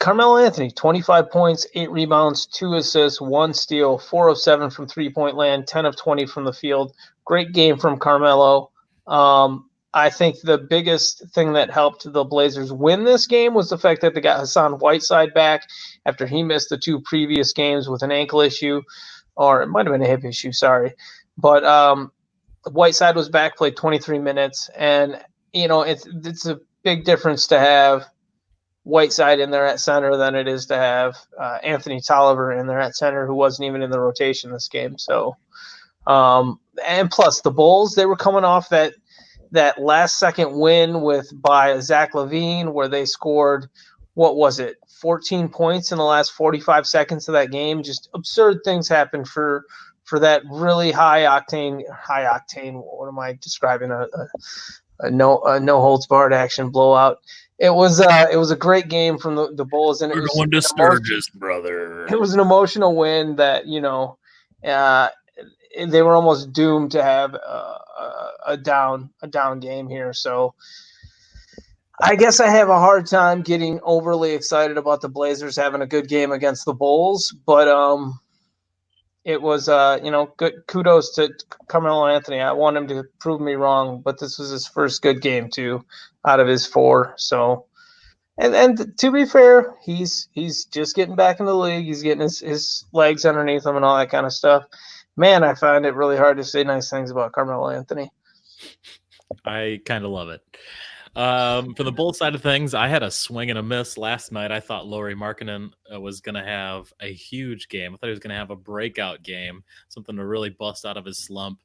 Carmelo Anthony, 25 points, 8 rebounds, 2 assists, 1 steal, 4 of 7 from three-point land, 10 of 20 from the field. Great game from Carmelo. I think the biggest thing that helped the Blazers win this game was the fact that they got Hassan Whiteside back after he missed the 2 previous games with an ankle issue, or it might have been a hip issue, sorry. But Whiteside was back, played 23 minutes, and it's a big difference to have Whiteside in there at center than it is to have Anthony Tolliver in there at center, who wasn't even in the rotation this game. So, and plus the Bulls, they were coming off that last second win by Zach LaVine, where they scored, 14 points in the last 45 seconds of that game. Just absurd things happened for that really high octane. What am I describing? A no holds barred action blowout. It was a great game from the Bulls, and it was going to Sturgis, brother. It was an emotional win that they were almost doomed to have a down game here. So I guess I have a hard time getting overly excited about the Blazers having a good game against the Bulls, but it was good. Kudos to Carmelo Anthony. I want him to prove me wrong, but this was his first good game too, out of his 4. So, and to be fair, he's just getting back in the league. He's getting his legs underneath him and all that kind of stuff. Man, I find it really hard to say nice things about Carmelo Anthony. I kind of love it. For the Bulls side of things, I had a swing and a miss last night. I thought Lauri Markkanen was going to have a huge game. I thought he was going to have a breakout game, something to really bust out of his slump.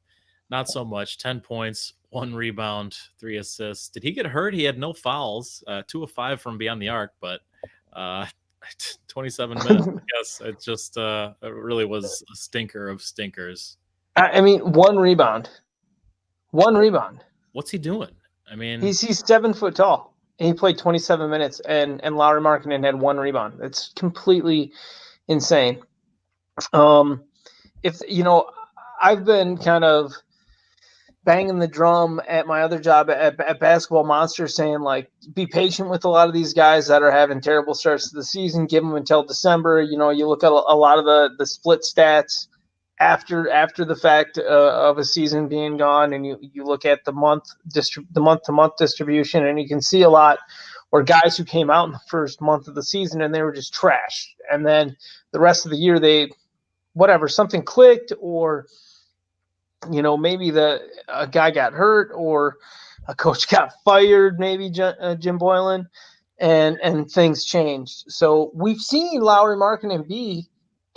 Not so much. 10 points, 1 rebound, 3 assists. Did he get hurt? He had no fouls, 2 of 5 from beyond the arc, but 27 minutes, I guess. It just it really was a stinker of stinkers. I mean, 1 rebound. 1 rebound. What's he doing? I mean, he's 7 foot tall. And he played 27 minutes, and Lauri Markkanen had 1 rebound. It's completely insane. I've been kind of banging the drum at my other job at Basketball Monsters, saying like, be patient with a lot of these guys that are having terrible starts to the season. Give them until December. You look at a lot of the split stats after the fact of a season being gone, and you look at the month-to-month distribution, and you can see a lot where guys who came out in the first month of the season and they were just trash, and then the rest of the year something clicked, or maybe a guy got hurt or a coach got fired, maybe Jim Boylan, and things changed. So we've seen Lauri Markkanen be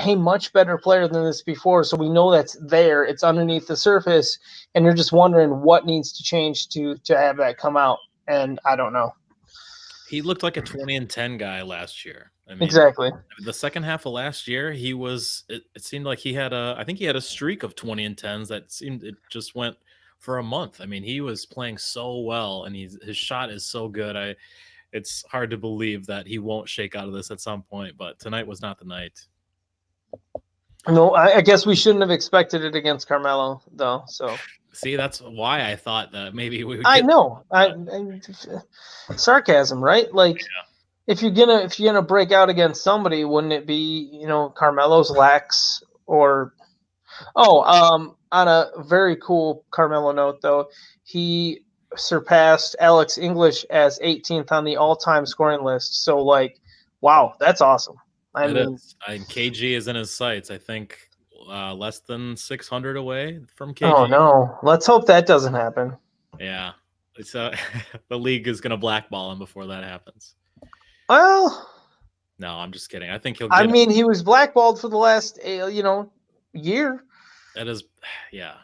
a much better player than this before. So we know that's there. It's underneath the surface, and you're just wondering what needs to change to have that come out. And I don't know. He looked like a 20-10 guy last year. I mean, Exactly. the second half of last year, he was. It seemed like he had I think he had a streak of 20-10s that seemed it just went for a month. I mean, he was playing so well, and his shot is so good. It's hard to believe that he won't shake out of this at some point. But tonight was not the night. No, I guess we shouldn't have expected it against Carmelo, though. So see, that's why I thought that maybe we would. I know. I sarcasm, right? Like, yeah. if you're gonna break out against somebody, wouldn't it be Carmelo's lax or? On a very cool Carmelo note, though, he surpassed Alex English as 18th on the all-time scoring list. So, like, wow, that's awesome. I mean, KG is in his sights. I think less than 600 away from KG. Oh no! Let's hope that doesn't happen. Yeah, it's the league is going to blackball him before that happens. Well, no, I'm just kidding. I think he'll. He was blackballed for the last year. That is, yeah.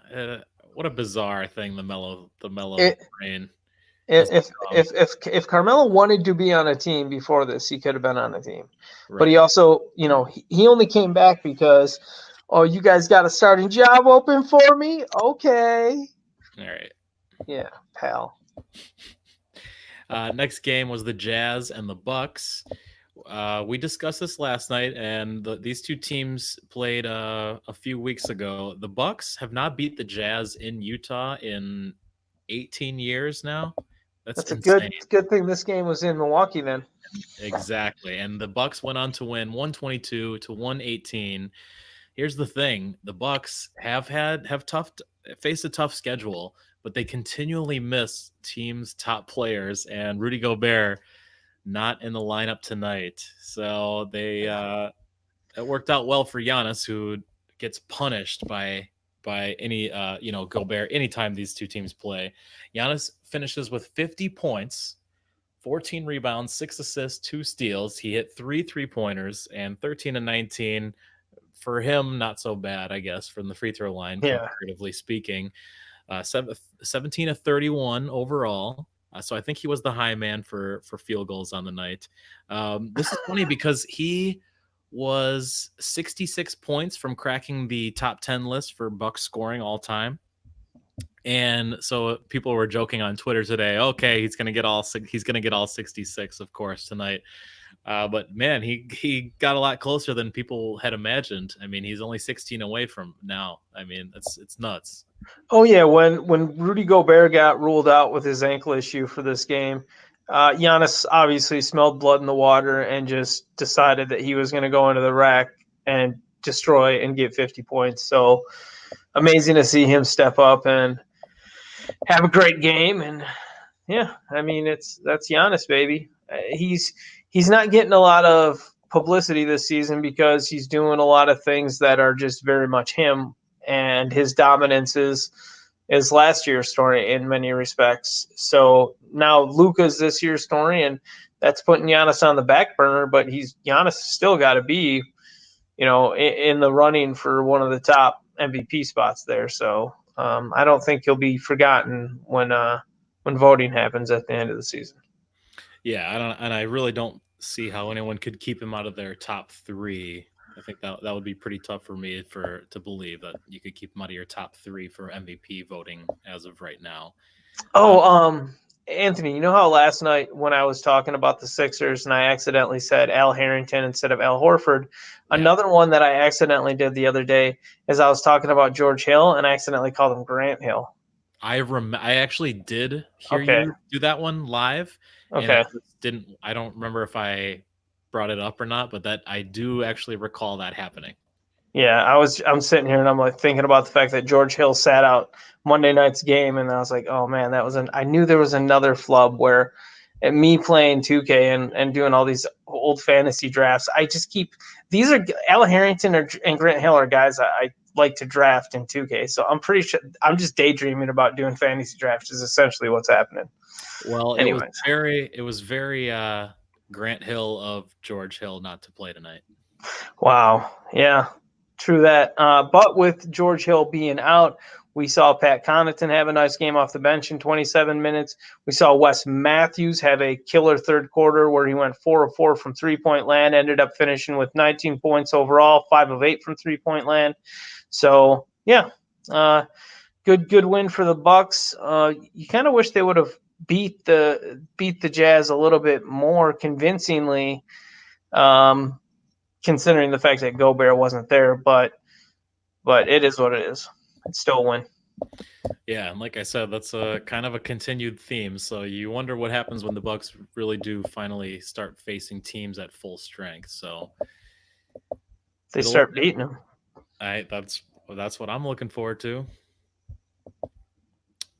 What a bizarre thing the Melo brain. If Carmelo wanted to be on a team before this, he could have been on a team. Right. But he also, he only came back because, oh, you guys got a starting job open for me? Okay. All right. Yeah, pal. Next game was the Jazz and the Bucks. We discussed this last night, and these two teams played a few weeks ago. The Bucks have not beat the Jazz in Utah in 18 years now. That's insane. a good thing this game was in Milwaukee then. Exactly. And the Bucks went on to win 122-118. Here's the thing. The Bucks have faced a tough schedule, but they continually miss teams' top players, and Rudy Gobert not in the lineup tonight. So it worked out well for Giannis, who gets punished by any Gobert anytime these two teams play. Giannis finishes with 50 points, 14 rebounds, 6 assists, 2 steals. He hit 3 3-pointers and 13 and 19. For him, not so bad, I guess, from the free throw line, comparatively speaking. 17 of 31 overall. So I think he was the high man for field goals on the night. This is funny because he was 66 points from cracking the top 10 list for Bucks scoring all time. And so people were joking on Twitter today, okay, he's going to get all 66, of course, tonight. But man, he got a lot closer than people had imagined. I mean, he's only 16 away from now. I mean, it's nuts. Oh yeah, when Rudy Gobert got ruled out with his ankle issue for this game, Giannis obviously smelled blood in the water and just decided that he was going to go into the rack and destroy and get 50 points. So amazing to see him step up and have a great game. And yeah, I mean, that's Giannis, baby. He's not getting a lot of publicity this season because he's doing a lot of things that are just very much him, and his dominance is last year's story in many respects. So now Luka's this year's story, and that's putting Giannis on the back burner, but Giannis still got to be, in the running for one of the top MVP spots there. So I don't think he'll be forgotten when voting happens at the end of the season. Yeah, I really don't see how anyone could keep him out of their top 3. I think that would be pretty tough for me to believe that you could keep him out of your top 3 for MVP voting as of right now. Anthony, you know how last night when I was talking about the Sixers and I accidentally said Al Harrington instead of Al Horford, another one that I accidentally did the other day is I was talking about George Hill and I accidentally called him Grant Hill. I actually did hear you do that one live. Okay. And I don't remember if I brought it up or not, but that I do actually recall that happening. Yeah, I'm sitting here and I'm like thinking about the fact that George Hill sat out Monday night's game, and I was like, oh man, I knew there was another flub where at me playing 2K and doing all these old fantasy drafts, I just these are Al Harrington and Grant Hill are guys I like to draft in 2K. So I'm pretty sure I'm just daydreaming about doing fantasy drafts is essentially what's happening. Well, it was very Grant Hill of George Hill not to play tonight. Wow. Yeah, true that. But with George Hill being out, we saw Pat Connaughton have a nice game off the bench in 27 minutes. We saw Wes Matthews have a killer third quarter where he went 4 of 4 from 3-point land, ended up finishing with 19 points overall, 5 of 8 from 3-point land. So, yeah, good win for the Bucks. You kind of wish they would have beat the Jazz a little bit more convincingly. Considering the fact that Gobert wasn't there, but it is what it is. It's still a win. Yeah, and like I said, that's a kind of a continued theme. So you wonder what happens when the Bucks really do finally start facing teams at full strength. So They start beating them. that's what I'm looking forward to.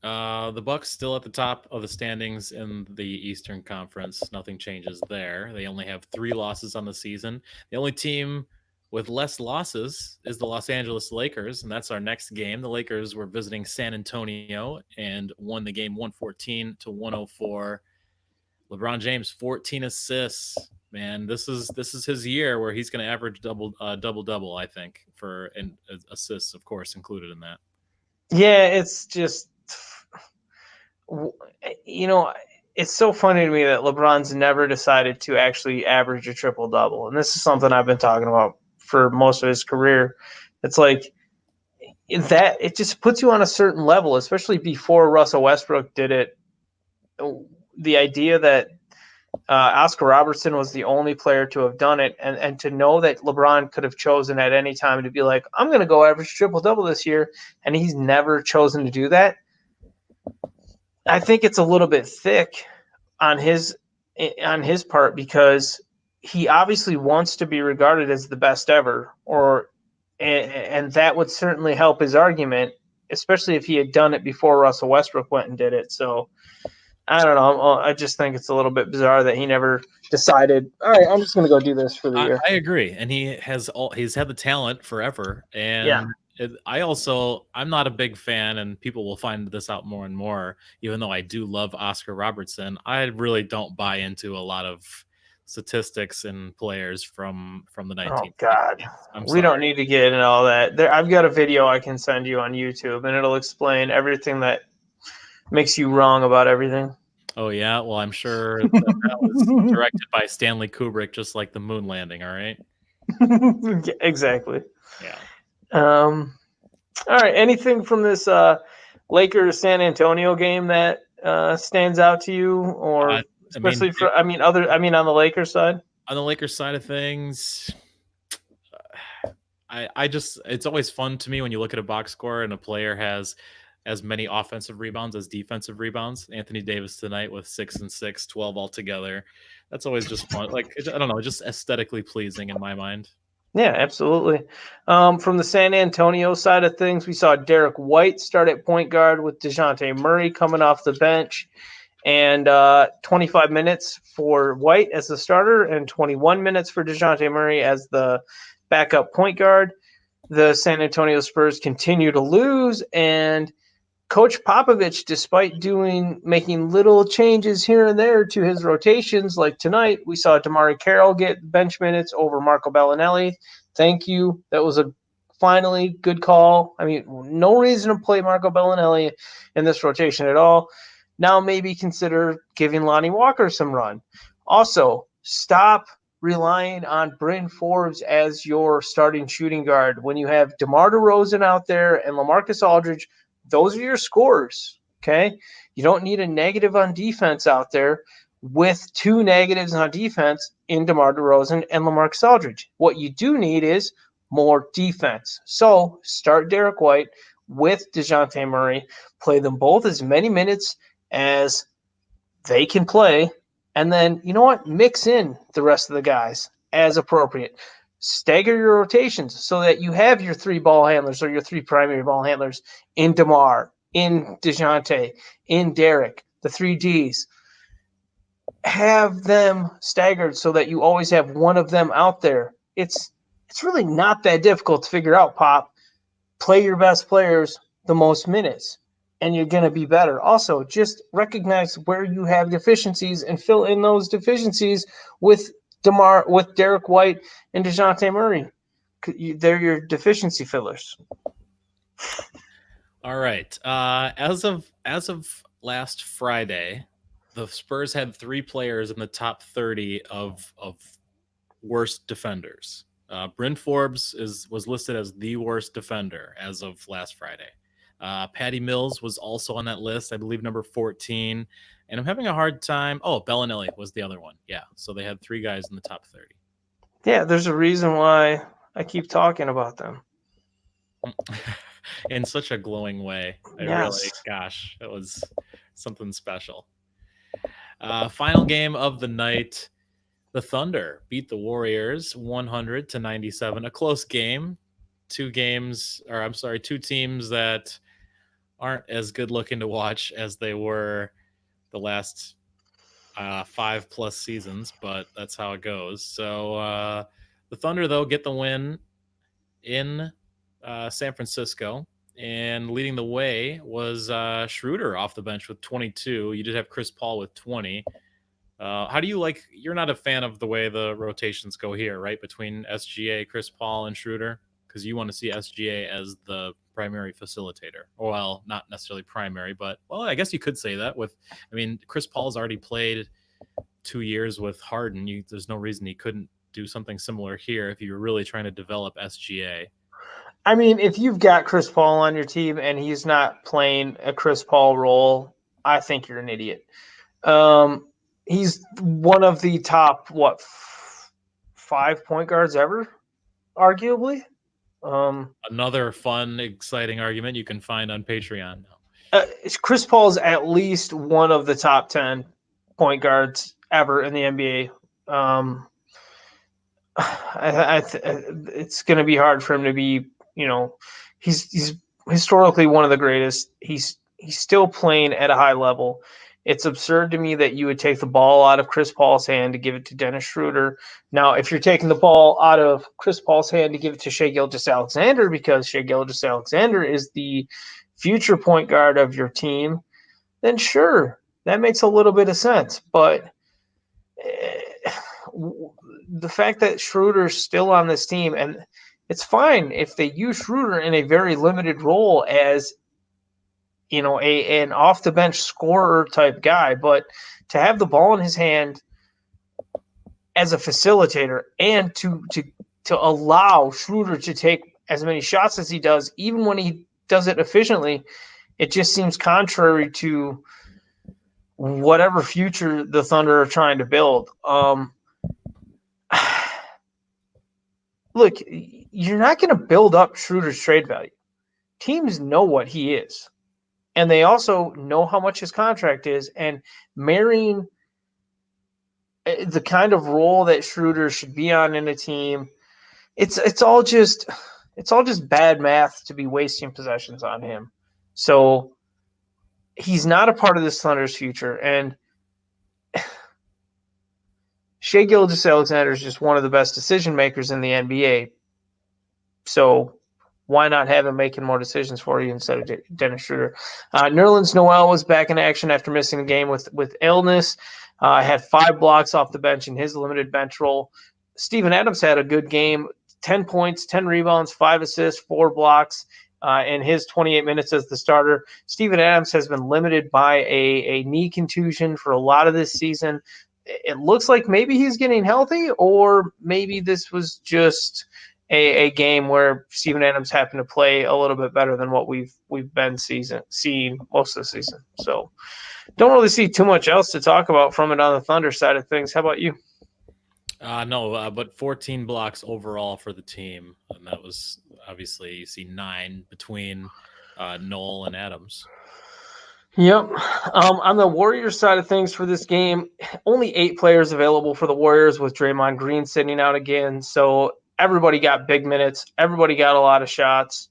The Bucks still at the top of the standings in the Eastern Conference. Nothing changes there. They only have 3 losses on the season. The only team with less losses is the Los Angeles Lakers, and that's our next game. The Lakers were visiting San Antonio and won the game 114-104. LeBron James 14 assists. Man, this is his year where he's going to average double, I think, for assists, of course, included in that. Yeah, it's just, it's so funny to me that LeBron's never decided to actually average a triple-double. And this is something I've been talking about for most of his career. It's like that it just puts you on a certain level, especially before Russell Westbrook did it. The idea that Oscar Robertson was the only player to have done it, and to know that LeBron could have chosen at any time to be like, I'm going to go average triple-double this year, and he's never chosen to do that. I think it's a little bit thick on his part, because he obviously wants to be regarded as the best ever, and that would certainly help his argument, especially if he had done it before Russell Westbrook went and did it. So I don't know. I just think it's a little bit bizarre that he never decided, all right, I'm just going to go do this for the year. I agree, and he's had the talent forever, and I'm not a big fan, and people will find this out more and more. Even though I do love Oscar Robertson, I really don't buy into a lot of statistics and players from the 19th. Oh God, we don't need to get into all that. I've got a video I can send you on YouTube, and it'll explain everything that makes you wrong about everything. Oh yeah, well I'm sure that was directed by Stanley Kubrick, just like the moon landing. All right. Exactly. Yeah. All right. Anything from this Lakers San Antonio game that stands out to you, or especially on the Lakers side? On the Lakers side of things, it's always fun to me when you look at a box score and a player has as many offensive rebounds as defensive rebounds. Anthony Davis tonight with 6 and 6, 12 altogether. That's always just fun. Like, I don't know, just aesthetically pleasing in my mind. Yeah, absolutely. From the San Antonio side of things, we saw Derek White start at point guard with DeJounte Murray coming off the bench, and 25 minutes for White as the starter and 21 minutes for DeJounte Murray as the backup point guard. The San Antonio Spurs continue to lose, and Coach Popovich, despite making little changes here and there to his rotations, like tonight, we saw Damari Carroll get bench minutes over Marco Bellinelli. Thank you. That was a finally good call. I mean, no reason to play Marco Bellinelli in this rotation at all. Now maybe consider giving Lonnie Walker some run. Also, stop relying on Bryn Forbes as your starting shooting guard when you have DeMar DeRozan out there and LaMarcus Aldridge. Those are your scorers, okay? You don't need a negative on defense out there with 2 negatives on defense in DeMar DeRozan and LaMarcus Aldridge. What you do need is more defense. So start Derek White with DeJounte Murray. Play them both as many minutes as they can play. And then, you know what? Mix in the rest of the guys as appropriate. Stagger your rotations so that you have your 3 ball handlers, or your 3 primary ball handlers, in DeMar, in DeJounte, in Derek, the 3 Ds. Have them staggered so that you always have one of them out there. It's really not that difficult to figure out, Pop. Play your best players the most minutes, and you're going to be better. Also, just recognize where you have deficiencies and fill in those deficiencies with Derek White and DeJounte Murray. They're your deficiency fillers. All right. As of last Friday, the Spurs had 3 players in the top 30 of worst defenders. Bryn Forbes was listed as the worst defender as of last Friday. Patty Mills was also on that list, I believe number 14. And I'm having a hard time. Oh, Bellinelli was the other one. Yeah. So they had 3 guys in the top 30. Yeah, there's a reason why I keep talking about them. In such a glowing way. Really, gosh, it was something special. Final game of the night. The Thunder beat the Warriors 100-97. A close game. 2 teams that aren't as good looking to watch as they were the last 5+ seasons, but that's how it goes. So the Thunder, though, get the win in San Francisco, and leading the way was Schroeder off the bench with 22. You did have Chris Paul with 20. How do you like? You're not a fan of the way the rotations go here, right? Between SGA, Chris Paul, and Schroeder, because you want to see SGA as the primary facilitator. Well, not necessarily primary, but I guess you could say that. Chris Paul's already played 2 years with Harden. There's no reason he couldn't do something similar here if you were really trying to develop SGA. I mean, if you've got Chris Paul on your team and he's not playing a Chris Paul role, I think you're an idiot. He's one of the top, 5 point guards ever, arguably. Another fun, exciting argument you can find on Patreon now. Chris Paul is at least one of the top 10 point guards ever in the NBA. It's going to be hard for him to be, he's historically one of the greatest. He's still playing at a high level. It's absurd to me that you would take the ball out of Chris Paul's hand to give it to Dennis Schroeder. Now, if you're taking the ball out of Chris Paul's hand to give it to Shai Gilgeous-Alexander because Shai Gilgeous-Alexander is the future point guard of your team, then sure, that makes a little bit of sense. But the fact that Schroeder's still on this team, and it's fine if they use Schroeder in a very limited role as an off the bench scorer type guy, but to have the ball in his hand as a facilitator and to allow Schroeder to take as many shots as he does, even when he does it efficiently, it just seems contrary to whatever future the Thunder are trying to build. Look, you're not going to build up Schroeder's trade value. Teams know what he is. And they also know how much his contract is, and marrying the kind of role that Schroeder should be on in a team, it's all just bad math to be wasting possessions on him. So he's not a part of this Thunder's future, and Shai Gilgeous-Alexander is just one of the best decision makers in the NBA. So why not have him making more decisions for you instead of Dennis Schroeder? Nerlens Noel was back in action after missing a game with illness. Had 5 blocks off the bench in his limited bench role. Steven Adams had a good game, 10 points, 10 rebounds, 5 assists, 4 blocks in his 28 minutes as the starter. Steven Adams has been limited by a knee contusion for a lot of this season. It looks like maybe he's getting healthy, or maybe this was just a game where Steven Adams happened to play a little bit better than what we've been seeing most of the season. So don't really see too much else to talk about from it on the Thunder side of things. How about you? No, but 14 blocks overall for the team, and that was obviously you see 9 between Noel and Adams. Yep. On the Warriors side of things for this game, only 8 players available for the Warriors with Draymond Green sitting out again. So everybody got big minutes. Everybody got a lot of shots.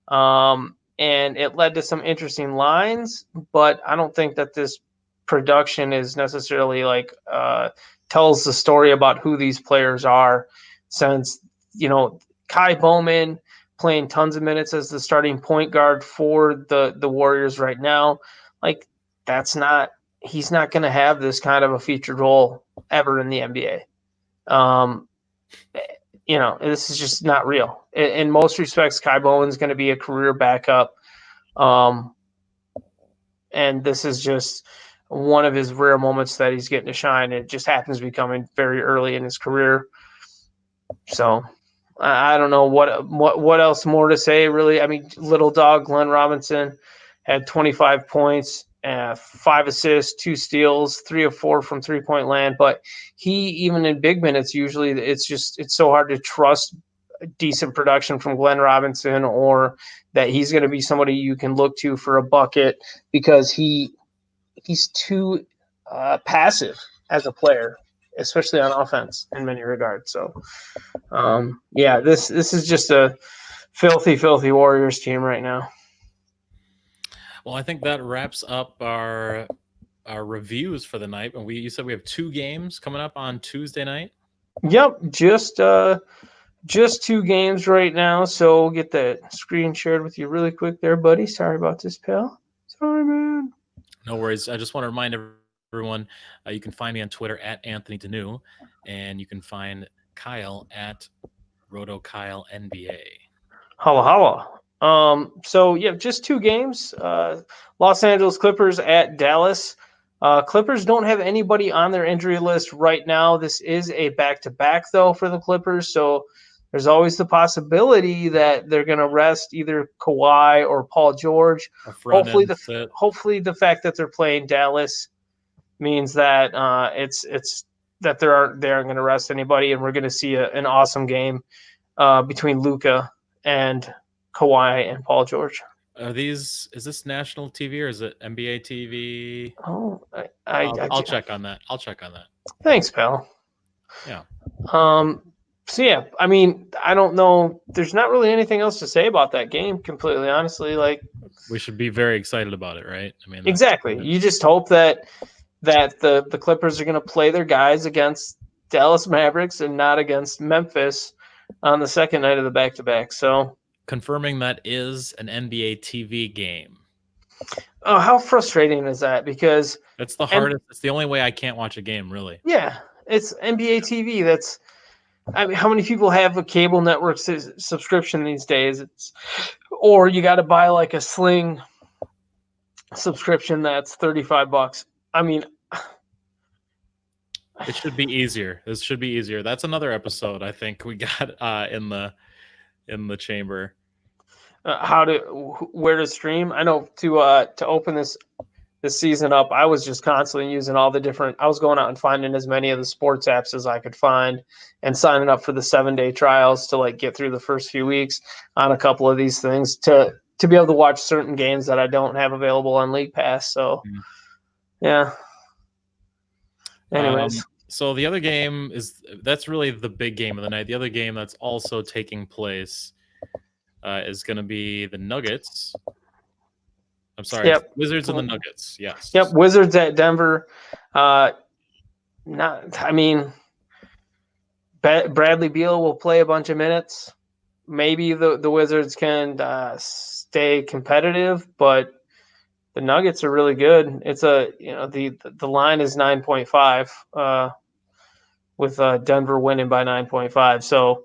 And it led to some interesting lines, but I don't think that this production is necessarily tells the story about who these players are, since, Kai Bowman playing tons of minutes as the starting point guard for the Warriors right now. He's not going to have this kind of a featured role ever in the NBA. Um, this is just not real. In most respects, Kai Bowen's going to be a career backup. And this is just one of his rare moments that he's getting to shine. It just happens to be coming very early in his career. So I don't know what else more to say, really. I mean, little dog Glenn Robinson had 25 points, 5 assists, 2 steals, 3 of 4 from 3-point land. But he, even in big minutes, usually it's so hard to trust decent production from Glenn Robinson, or that he's going to be somebody you can look to for a bucket, because he's too passive as a player, especially on offense in many regards. So, this is just a filthy Warriors team right now. Well, I think that wraps up our reviews for the night. And you said we have 2 games coming up on Tuesday night. Yep, just 2 games right now. So we'll get that screen shared with you really quick there, buddy. Sorry about this, pal. Sorry, man. No worries. I just want to remind everyone, you can find me on Twitter at Anthony Denu, and you can find Kyle at RotoKyleNBA. Holla. So yeah, just 2 games. Los Angeles Clippers at Dallas. Clippers don't have anybody on their injury list right now. This is a back-to-back though for the Clippers, so there's always the possibility that they're going to rest either Kawhi or Paul George. Hopefully the fact that they're playing Dallas means that it's that they aren't going to rest anybody, and we're going to see an awesome game between Luka and Kawhi and Paul George. Is this national TV or is it NBA TV? Oh, I'll check on that. Thanks, pal. Yeah. So yeah, I mean, I don't know. There's not really anything else to say about that game, completely honestly. Like, we should be very excited about it, right? I mean, exactly. You just hope that the Clippers are going to play their guys against Dallas Mavericks and not against Memphis on the second night of the back-to-back. So confirming that is an NBA TV game. Oh, how frustrating is that? Because that's the hardest. It's the only way I can't watch a game, really. Yeah, it's NBA TV. I mean, how many people have a cable network subscription these days? Or you got to buy like a Sling subscription that's $35. I mean, it should be easier. This should be easier. That's another episode I think we got in the chamber. Where to stream? I know to open this season up, I was just constantly using all the different. I was going out and finding as many of the sports apps as I could find, and signing up for the 7-day trials to like get through the first few weeks on a couple of these things to be able to watch certain games that I don't have available on League Pass. So, yeah. Anyways. So the other game that's really the big game of the night. The other game that's also taking place is going to be the Nuggets. I'm sorry, Wizards and the Nuggets. Yes. Yep, Wizards at Denver. Bradley Beal will play a bunch of minutes. Maybe the Wizards can stay competitive, but the Nuggets are really good. It's the line is 9.5 with Denver winning by 9.5. So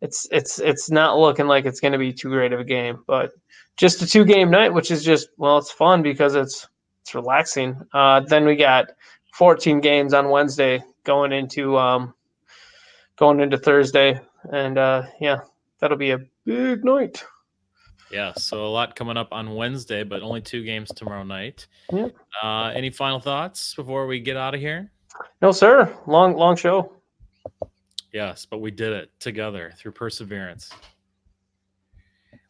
it's not looking like it's going to be too great of a game, but just a 2-game night, which is just, it's fun because it's relaxing. Then we got 14 games on Wednesday going into Thursday, and that'll be a big night. Yeah, so a lot coming up on Wednesday, but only 2 games tomorrow night. Yep. Any final thoughts before we get out of here? No, sir. Long show. Yes, but we did it together through perseverance.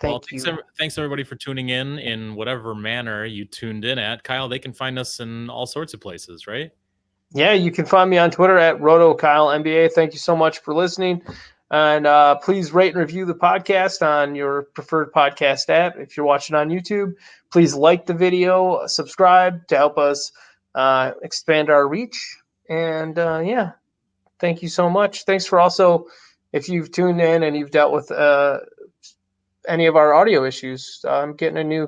Thanks everybody for tuning in whatever manner you tuned in at. Kyle, they can find us in all sorts of places, right? Yeah, you can find me on Twitter at RotoKyleNBA. Thank you so much for listening. And please rate and review the podcast on your preferred podcast app. If you're watching on YouTube, please like the video, subscribe to help us expand our reach. And thank you so much. Thanks for also, if you've tuned in and you've dealt with any of our audio issues, I'm getting a new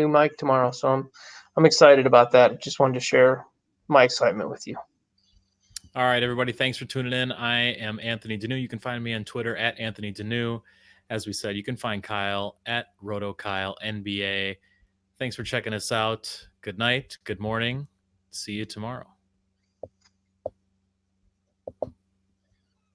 mic tomorrow, so I'm excited about that. I just wanted to share my excitement with you. All right, everybody. Thanks for tuning in. I am Anthony Denu. You can find me on Twitter at Anthony Denu. As we said, you can find Kyle at RotoKyle NBA. Thanks for checking us out. Good night. Good morning. See you tomorrow.